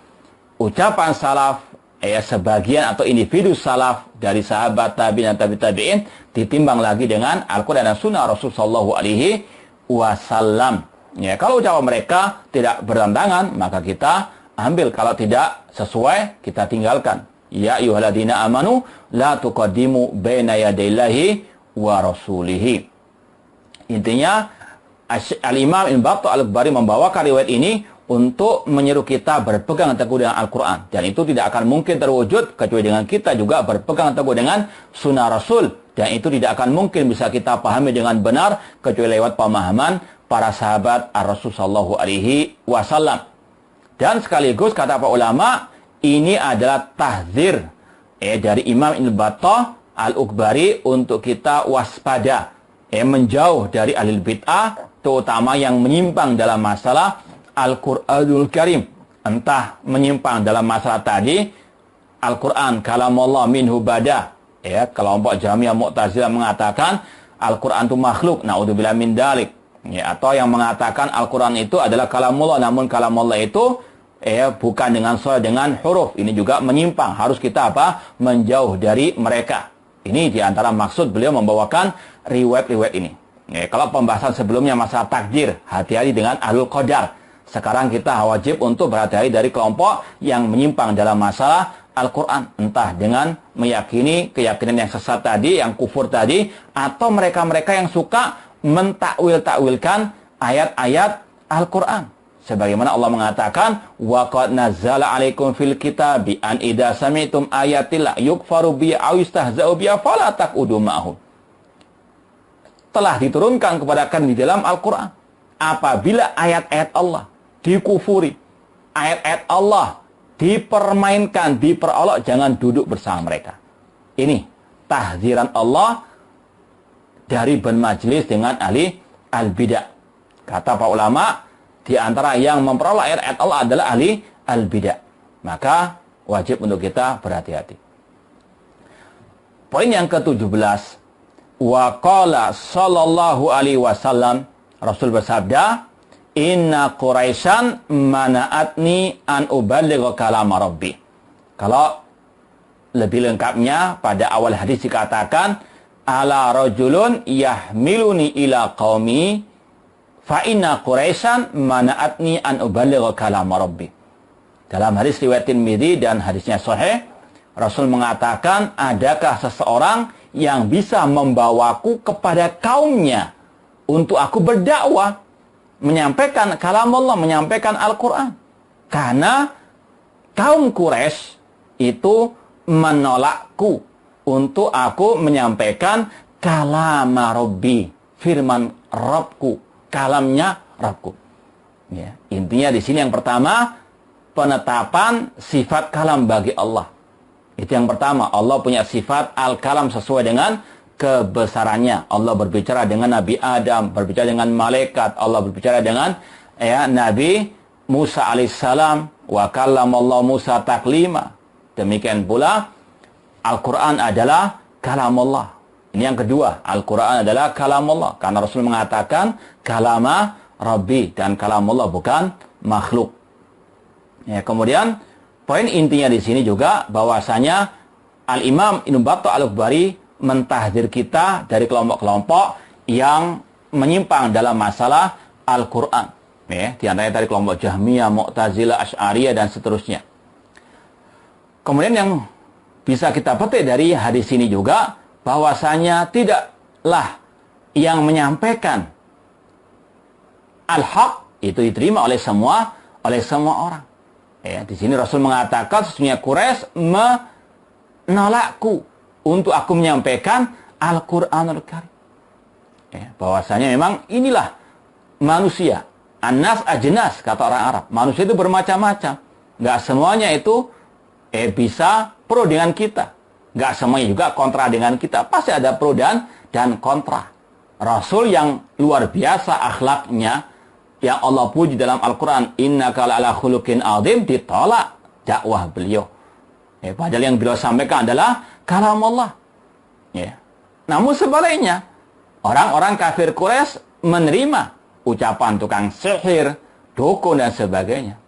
ucapan salaf, ya, sebagian atau individu salaf dari sahabat tabi'in dan tabi'in ditimbang lagi dengan Al-Quran dan Sunnah Rasul sallallahu alaihi wasallam. Ya, kalau ucapan mereka tidak bertentangan, maka kita ambil. Kalau tidak sesuai, kita tinggalkan. Ya ayyuhalladzina amanu la tuqaddimu baina yadayillahi wa rasulihi. Intinya Al-Imam Ibnu Battah Al-Baghawi membawakan riwayat ini untuk menyeru kita berpegang teguh dengan Al-Quran. Dan itu tidak akan mungkin terwujud kecuali dengan kita juga berpegang teguh dengan Sunnah Rasul. Dan itu tidak akan mungkin bisa kita pahami dengan benar kecuali lewat pemahaman para sahabat Ar-Rasul sallallahu alaihi wasallam. Dan sekaligus kata para ulama, ini adalah tahdzir dari Imam Ibnu Battah Al-Baghawi untuk kita waspada, menjauh dari ahli bid'ah, terutama yang menyimpang dalam masalah Al-Qur'anul Karim. Entah menyimpang dalam masalah tadi, Al-Quran kalamullah minhu bada. Ya, kelompok Jahmiyah Mu'tazilah mengatakan Al-Quran itu makhluk, naudzubillah min dzalik. Ya, atau yang mengatakan Al-Quran itu adalah kalamullah, namun kalamullah itu bukan dengan soal dengan huruf. Ini juga menyimpang. Harus kita menjauh dari mereka. Ini diantara maksud beliau membawakan riwayat-riwayat ini. Kalau pembahasan sebelumnya masalah takdir, hati-hati dengan ahlul qadar. Sekarang kita wajib untuk berhati-hati dari kelompok yang menyimpang dalam masalah Al-Quran. Entah dengan meyakini keyakinan yang sesat tadi, yang kufur tadi, atau mereka-mereka yang suka mentakwil-takwilkan ayat-ayat Al-Quran. Sebagaimana Allah mengatakan, wa qad nazzala 'alaikum fil kitabi an idza sami'tum ayatillah yukfaru biha aw yustahza'u biha fala taqudu ma'hum. Telah diturunkan kepada kalian di dalam Al-Quran, apabila ayat-ayat Allah dikufuri, ayat-ayat Allah dipermainkan, diperolok, jangan duduk bersama mereka. Ini tahziran Allah dari bermajlis dengan ahli al-bidah. Kata para ulama, di antara yang memperolok ayat-ayat Allah adalah ahli al-bidah. Maka wajib untuk kita berhati-hati. Poin yang ke-17, wa qala sallallahu alaihi wasallam, Rasul bersabda, inna Quraisyan mana'atni an uballigha kalam Rabbi. Kalau lebih lengkapnya pada awal hadis dikatakan, ala rajulun yahmiluni ila qaumi fa inna Quraisyan mana'atni an uballigha kalam Rabbi. Dalam hadis riwayat Tirmidzi dan hadisnya sahih, Rasul mengatakan, adakah seseorang yang bisa membawaku kepada kaumnya untuk aku berdakwah, menyampaikan kalam Allah, menyampaikan Al-Quran. Karena kaum Quraisy itu menolakku untuk aku menyampaikan kalam Rabbi, firman Rabbku, kalamnya Rabbku. Ya, intinya di sini yang pertama, penetapan sifat kalam bagi Allah. Itu yang pertama, Allah punya sifat al-kalam sesuai dengan kebesarannya. Allah berbicara dengan Nabi Adam, berbicara dengan malaikat, Allah berbicara dengan Nabi Musa alaihissalam, wa kallamallahu Musa taklima. Demikian pula Al-Quran adalah kalam Allah. Ini yang kedua, Al-Quran adalah kalam Allah. Karena Rasul mengatakan kalama Rabbi, dan kalam Allah bukan makhluk. Ya, kemudian poin intinya di sini juga bahwasanya Al-Imam Ibnu Battah Al-Akhbari mentahdzir kita dari kelompok-kelompok yang menyimpang dalam masalah Al-Quran. Ya, di antaranya dari kelompok Jahmiyah, Mu'tazilah, Asy'ariyah, dan seterusnya. Kemudian yang bisa kita petik dari hadis ini juga, bahwasanya tidaklah yang menyampaikan al-haq itu diterima oleh semua orang. Ya, di sini Rasul mengatakan sesungguhnya Quraisy menolakku untuk aku menyampaikan Al-Qur'anul Karim. Ya, bahwasanya memang inilah manusia. An-nas ajnas, kata orang Arab. Manusia itu bermacam-macam. Nggak semuanya itu bisa pro dengan kita. Nggak semuanya juga kontra dengan kita. Pasti ada pro dan kontra. Rasul yang luar biasa akhlaknya, yang Allah puji dalam Al-Quran, innaka la'ala khuluqin azim, ditolak dakwah beliau. Padahal yang beliau sampaikan adalah kalam Allah. Ya. Namun sebaliknya, orang-orang kafir Quraisy menerima ucapan tukang sihir, dukun, dan sebagainya.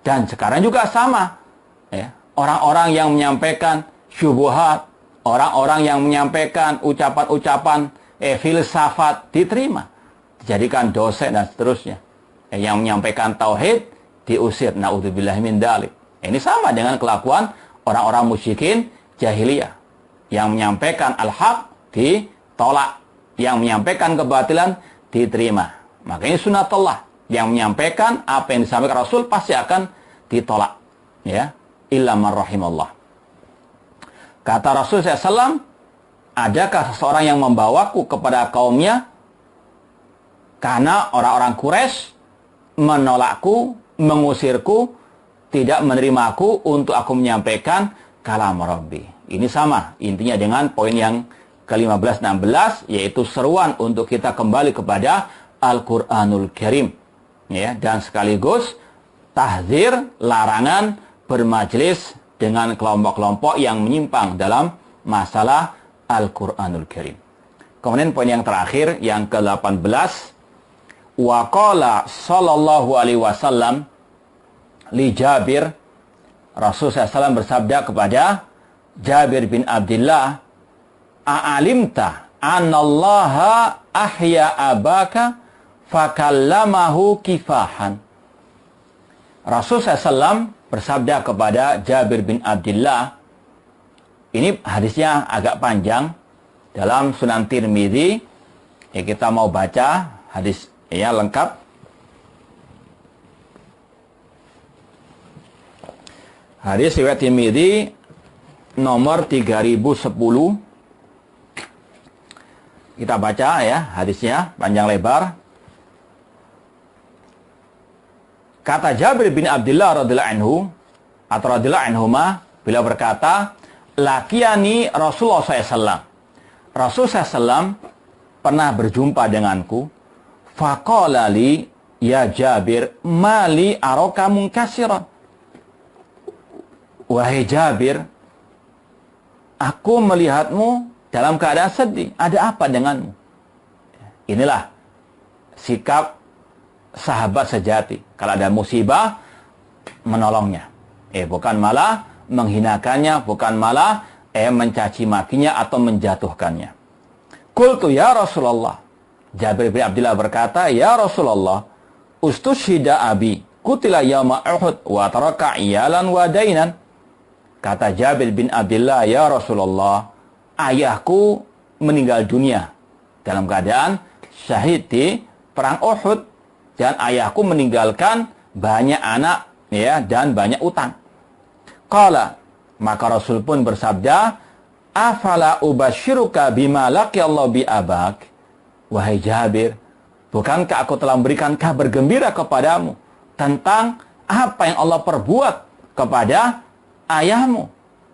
Dan sekarang juga sama. Ya. Orang-orang yang menyampaikan syubhat, orang-orang yang menyampaikan ucapan-ucapan filsafat diterima, dijadikan dosen dan seterusnya. Yang menyampaikan tauhid diusir, naudzubillahi min dzalik. Ini sama dengan kelakuan orang-orang musyrikin jahiliyah. Yang menyampaikan al-haq ditolak, yang menyampaikan kebatilan diterima. Makanya sunatullah, yang menyampaikan apa yang disampaikan Rasul pasti akan ditolak. Ya, illa man rahimallah. Kata Rasul SAW, adakah seseorang yang membawaku kepada kaumnya? Karena orang-orang Quraisy menolakku, mengusirku, tidak menerimaku untuk aku menyampaikan kalam Rabbi. Ini sama intinya dengan poin yang ke-15-16, yaitu seruan untuk kita kembali kepada Al-Quranul Karim. Ya, dan sekaligus tahzir, larangan bermajlis dengan kelompok-kelompok yang menyimpang dalam masalah Al-Quranul Karim. Kemudian poin yang terakhir, yang ke-18, wa qala sallallahu alaihi wasallam, li Jabir, Rasulullah SAW bersabda kepada Jabir bin Abdullah, a'alimta anallaha ahya abaka fakallamahu kifahan. Rasulullah SAW bersabda kepada Jabir bin Abdullah, ini hadisnya agak panjang dalam Sunan Tirmidzi. Ya, kita mau baca hadis ya lengkap. Hadis riwayat Tirmidzi nomor 3010. Kita baca ya hadisnya panjang lebar. Kata Jabir bin Abdullah radhiyallahu anhu atau radhiyallahu anhuma, beliau berkata, lakiani Rasulullah SAW. Rasulullah SAW pernah berjumpa denganku. Faqala li ya Jabir mali araka munkasiran. Wahai Jabir, aku melihatmu dalam keadaan sedih. Ada apa denganmu? Inilah sikap sahabat sejati. Kalau ada musibah, menolongnya. Bukan malah menghinakannya, bukan malah mencaci makinya atau menjatuhkannya. Qultu ya Rasulullah. Jabir bin Abdullah berkata, ya Rasulullah, ustushhida abi, qutila yauma Uhud wa taraka iyalan wa dainan. Kata Jabir bin Abdullah, ya Rasulullah, ayahku meninggal dunia dalam keadaan syahid di perang Uhud, dan ayahku meninggalkan banyak anak ya dan banyak utang. Qala, maka Rasul pun bersabda, afala ubashiruka bima laqiyallahu bi abak. Wahai Jabir, bukankah aku telah memberikan kabar gembira kepadamu tentang apa yang Allah perbuat kepada ayahmu,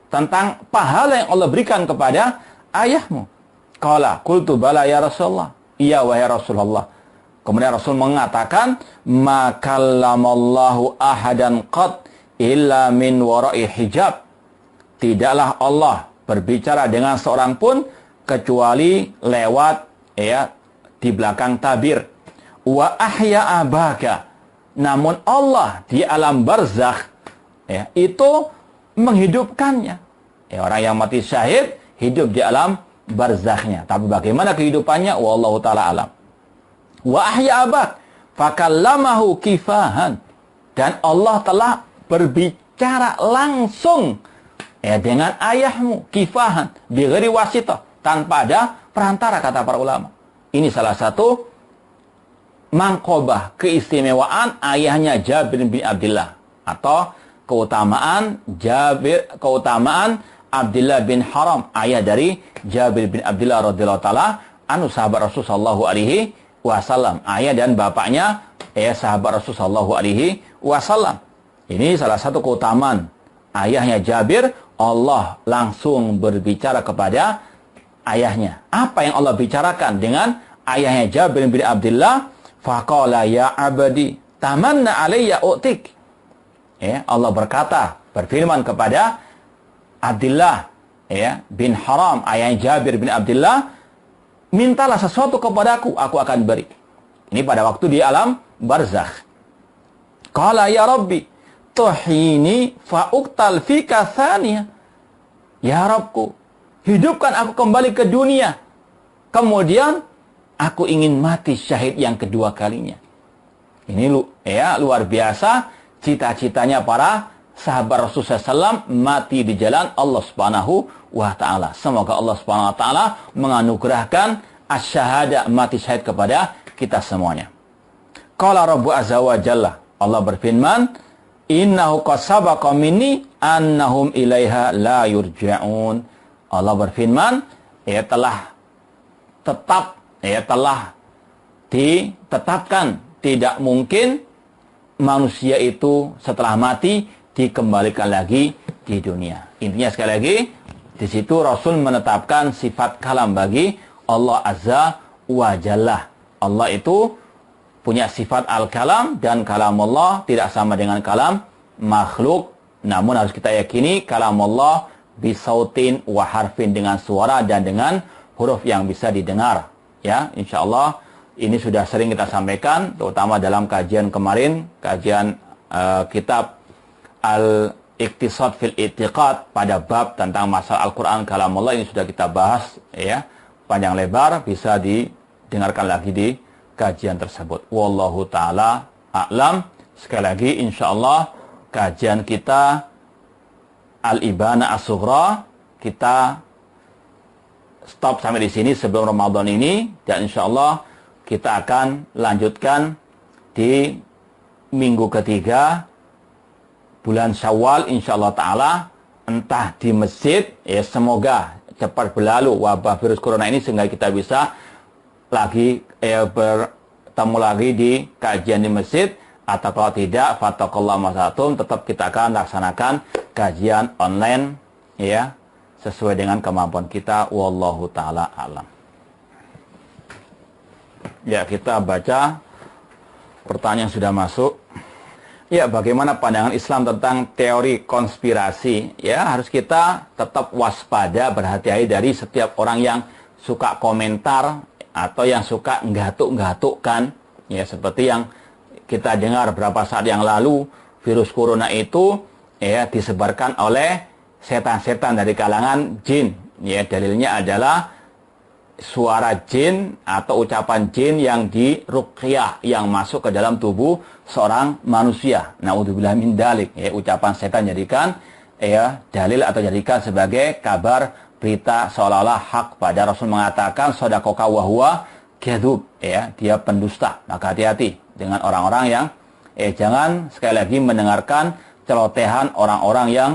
tentang pahala yang Allah berikan kepada ayahmu? Qala qultu bala ya Rasulullah. Iya wahai Rasulullah. Kemudian Rasul mengatakan, makallamallahu ahadan qad illa min wara'i hijab. Tidaklah Allah berbicara dengan seorang pun kecuali lewat ya di belakang tabir. Wa ahya abaka. Namun Allah di alam barzakh ya itu menghidupkannya. Ya, orang yang mati syahid hidup di alam barzakhnya. Tapi bagaimana kehidupannya? Wallahu taala alam. Wa ahya abak fakallamahu kifahan. Dan Allah telah berbicara langsung ya dengan ayahmu kifahan bi ghairi wasithah, tanpa ada perantara, kata para ulama. Ini salah satu mangkobah, keistimewaan ayahnya Jabir bin Abdullah, atau keutamaan Abdullah bin Haram, ayah dari Jabir bin Abdullah radhiyallahu taala anhu, sahabat Rasul sallallahu alaihi wasallam, ayah dan bapaknya sahabat Rasul sallallahu alaihi wasallam. Ini salah satu keutamaan ayahnya Jabir, Allah langsung berbicara kepada ayahnya. Apa yang Allah bicarakan dengan ayahnya Jabir bin Abdullah? Faqala ya abadi tamanna alayya u'tik. Allah berkata, berfirman kepada Abdullah bin Haram, ayahnya Jabir bin Abdullah, mintalah sesuatu kepadaku, aku akan beri. Ini pada waktu di alam barzakh. Qala ya Rabbi tuhini fa'uqtal fika thaniyah. Ya Rabbku, hidupkan aku kembali ke dunia, kemudian aku ingin mati syahid yang kedua kalinya. Ini luar biasa cita-citanya para sahabat Rasulullah SAW mati di jalan Allah Subhanahu wa Ta'ala. Semoga Allah Subhanahu wa Ta'ala menganugerahkan asyhada, mati syahid, kepada kita semuanya. Qala Rabbu azza wa jalla, Allah berfirman, innahu qad sabaqa minni annahum ilaiha la yurja'un. Allah berfirman, telah ditetapkan tidak mungkin manusia itu setelah mati dikembalikan lagi di dunia. Intinya sekali lagi, di situ Rasul menetapkan sifat kalam bagi Allah Azza wa Jalla. Allah itu punya sifat al-kalam, dan kalam Allah tidak sama dengan kalam makhluk. Namun harus kita yakini kalam Allah bisautin wa harfin, dengan suara dan dengan huruf yang bisa didengar. Ya, insyaallah ini sudah sering kita sampaikan, terutama dalam kajian kemarin, kajian kitab al-iqtisad fil i'tiqad pada bab tentang masalah Al-Quran kalamullah ini sudah kita bahas ya panjang lebar, bisa didengarkan lagi di kajian tersebut. Wallahu taala a'lam. Sekali lagi insyaallah kajian kita Al-Ibana As-Sughra kita stop sampai di sini sebelum Ramadan ini, dan insyaallah kita akan lanjutkan di minggu ketiga bulan Syawal insyaallah taala, entah di masjid ya, semoga cepat berlalu wabah virus corona ini sehingga kita bisa lagi bertemu lagi di kajian di masjid, atau kalau tidak fattaqullah masatum, tetap kita akan laksanakan kajian online ya sesuai dengan kemampuan kita. Wallahu taala alam. Ya, kita baca pertanyaan sudah masuk. Ya, bagaimana pandangan Islam tentang teori konspirasi? Ya, harus kita tetap waspada, berhati-hati dari setiap orang yang suka komentar atau yang suka nggatuk-nggatukkan. Ya, seperti yang kita dengar beberapa saat yang lalu, virus corona itu ya disebarkan oleh setan-setan dari kalangan jin. Ya, dalilnya adalah suara jin atau ucapan jin yang diruqyah, yang masuk ke dalam tubuh seorang manusia. Naudzubillah min dalik. Ya, ucapan setan jadikan ya dalil atau jadikan sebagai kabar berita seolah-olah hak, pada Rasul mengatakan shadaqaka wa huwa kadzub, ya, dia pendusta. Maka hati-hati dengan orang-orang yang jangan sekali lagi mendengarkan celotehan orang-orang yang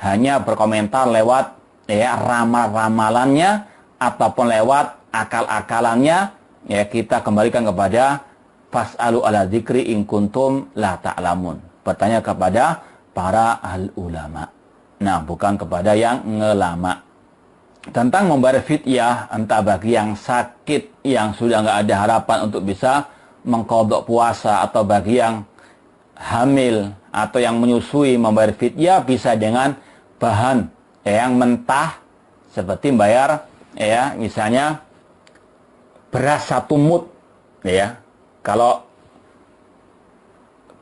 hanya berkomentar lewat ya ramal-ramalannya ataupun lewat akal-akalannya. Ya, kita kembalikan kepada fas'alu ala dzikri in kuntum la ta'lamun. Bertanya kepada para ahli ulama. Nah, bukan kepada yang ngelama. Tentang membayar fidyah, entah bagi yang sakit, yang sudah nggak ada harapan untuk bisa mengqadha puasa, atau bagi yang hamil atau yang menyusui, membayar fidyah bisa dengan bahan yang mentah, seperti bayar ya misalnya beras 1 mud ya. Kalau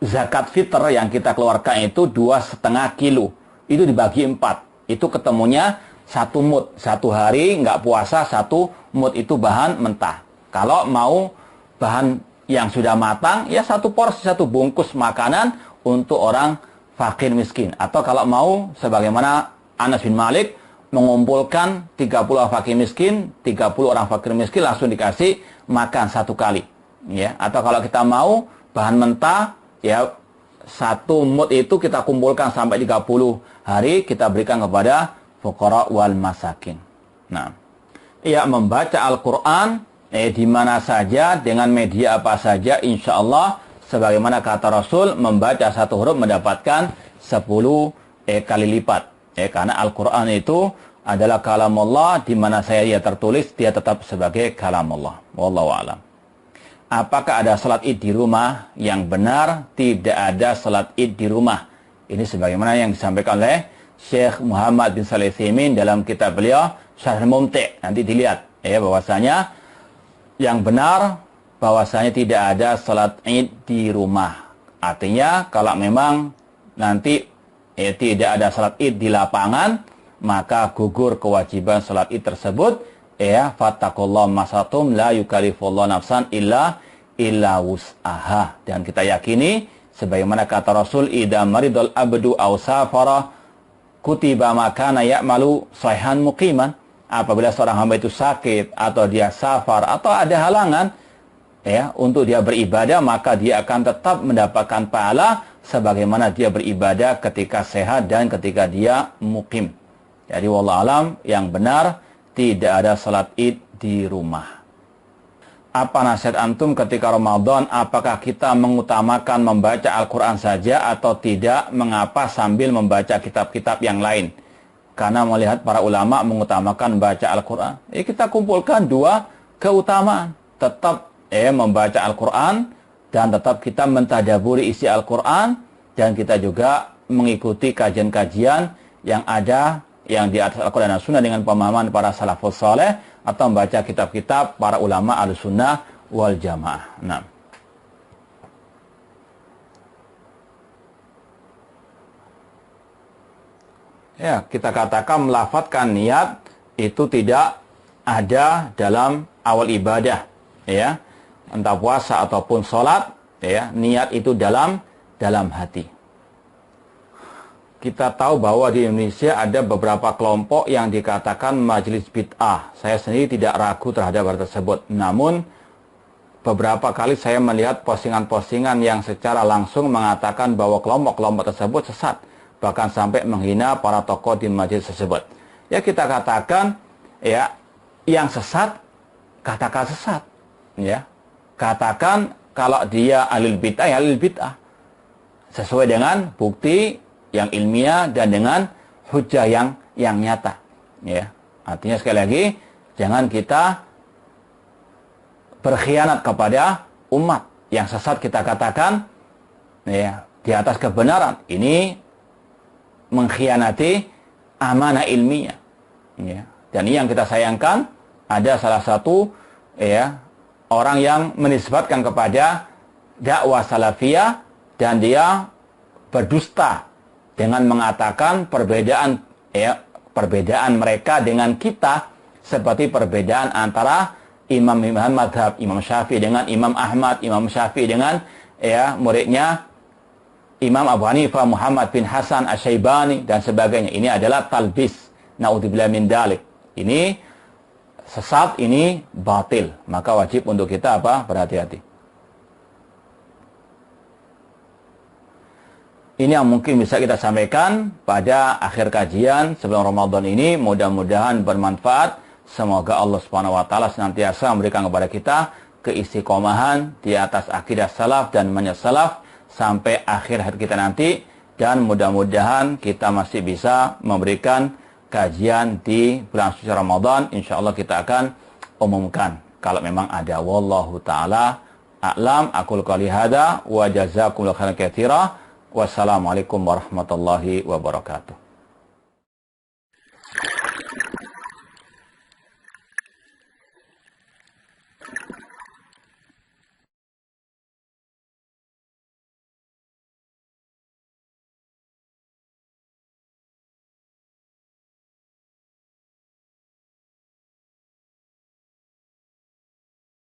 zakat fitr yang kita keluarkan itu 2,5 kilo, itu dibagi 4, itu ketemunya 1 mud. 1 hari nggak puasa 1 mud itu bahan mentah. Kalau mau bahan yang sudah matang ya 1 porsi, 1 bungkus makanan untuk orang fakir miskin. Atau kalau mau sebagaimana Anas bin Malik mengumpulkan 30 fakir miskin, 30 orang fakir miskin langsung dikasih makan 1 kali ya. Atau kalau kita mau bahan mentah ya 1 mud itu kita kumpulkan sampai 30 hari, kita berikan kepada fuqara wal masakin. Nah, ya, membaca Al-Qur'an di mana saja, dengan media apa saja, insya Allah sebagaimana kata Rasul, membaca 1 huruf mendapatkan 10 kali lipat. Karena Al-Quran itu adalah kalamullah, di mana saya dia tertulis, dia tetap sebagai kalamullah. Wallahu a'lam. Apakah ada salat id di rumah? Yang benar, tidak ada salat id di rumah. Ini sebagaimana yang disampaikan oleh Syekh Muhammad bin Shalih Al-Utsaimin dalam kitab beliau Syarh Mumti'. Nanti dilihat bahwasanya yang benar bahwasanya tidak ada salat id di rumah. Artinya kalau memang nanti tidak ada salat id di lapangan, maka gugur kewajiban salat id tersebut. Fattaqullaha masatum, la yukallifullahu nafsan illa wus'aha. Dan kita yakini sebagaimana kata Rasul, idza maridul abdu aw safara kutiba ma kana ya'malu sahihan muqiman. Apabila seorang hamba itu sakit atau dia safar atau ada halangan untuk dia beribadah, maka dia akan tetap mendapatkan pahala sebagaimana dia beribadah ketika sehat dan ketika dia mukim. Jadi wallahu alam, yang benar tidak ada salat id di rumah. Apa nasihat antum ketika Ramadan? Apakah kita mengutamakan membaca Al-Quran saja atau tidak? Mengapa sambil membaca kitab-kitab yang lain? Karena melihat para ulama mengutamakan membaca Al-Quran. Kita kumpulkan 2 keutamaan. Tetap membaca Al-Quran, dan tetap kita mentadaburi isi Al-Quran, dan kita juga mengikuti kajian-kajian yang ada yang di atas Al-Quran dan Sunnah dengan pemahaman para salafus saleh, atau membaca kitab-kitab para ulama al-sunnah wal jamaah. Nah, Ya, kita katakan melafadzkan niat itu tidak ada dalam awal ibadah, ya. Entah puasa ataupun sholat, ya, niat itu dalam hati. Kita tahu bahwa di Indonesia ada beberapa kelompok yang dikatakan majelis bid'ah. Saya sendiri tidak ragu terhadap hal tersebut. Namun, beberapa kali saya melihat postingan-postingan yang secara langsung mengatakan bahwa kelompok-kelompok tersebut sesat. Bahkan sampai menghina para tokoh di majelis tersebut. Ya, kita katakan, ya, yang sesat, katakan sesat. Ya, katakan kalau dia ahlul bid'ah, ya ahlul bid'ah. Sesuai dengan bukti yang ilmiah dan dengan hujah yang nyata. Ya, artinya sekali lagi, jangan kita berkhianat kepada umat. Yang sesat kita katakan, ya, di atas kebenaran. Ini mengkhianati amanah ilmiah. Ya. Dan ini yang kita sayangkan, ada salah satu, ya, orang yang menisbatkan kepada dakwah salafiyah dan dia berdusta dengan mengatakan perbedaan mereka dengan kita seperti perbedaan antara imam madhab Imam Syafi'i dengan Imam Ahmad, Imam Syafi'i dengan, ya, muridnya Imam Abu Hanifah Muhammad bin Hasan Asy-Syaibani dan sebagainya. Ini adalah talbis. Naudzubillah min dzalik. Ini sesat, ini batil. Maka wajib untuk kita berhati-hati. Ini yang mungkin bisa kita sampaikan pada akhir kajian sebelum Ramadan ini. Mudah-mudahan bermanfaat. Semoga Allah Subhanahu wa taala senantiasa memberikan kepada kita keistiqomahan di atas akidah salaf dan manhaj salaf sampai akhir hayat kita nanti, dan mudah-mudahan kita masih bisa memberikan kajian di bulan suci Ramadan. Insyaallah kita akan umumkan kalau memang ada. Wallahu taala a'lam. Aqul qouli hadza wa jazakumullahu khairan katsira. Wassalamualaikum warahmatullahi wabarakatuh.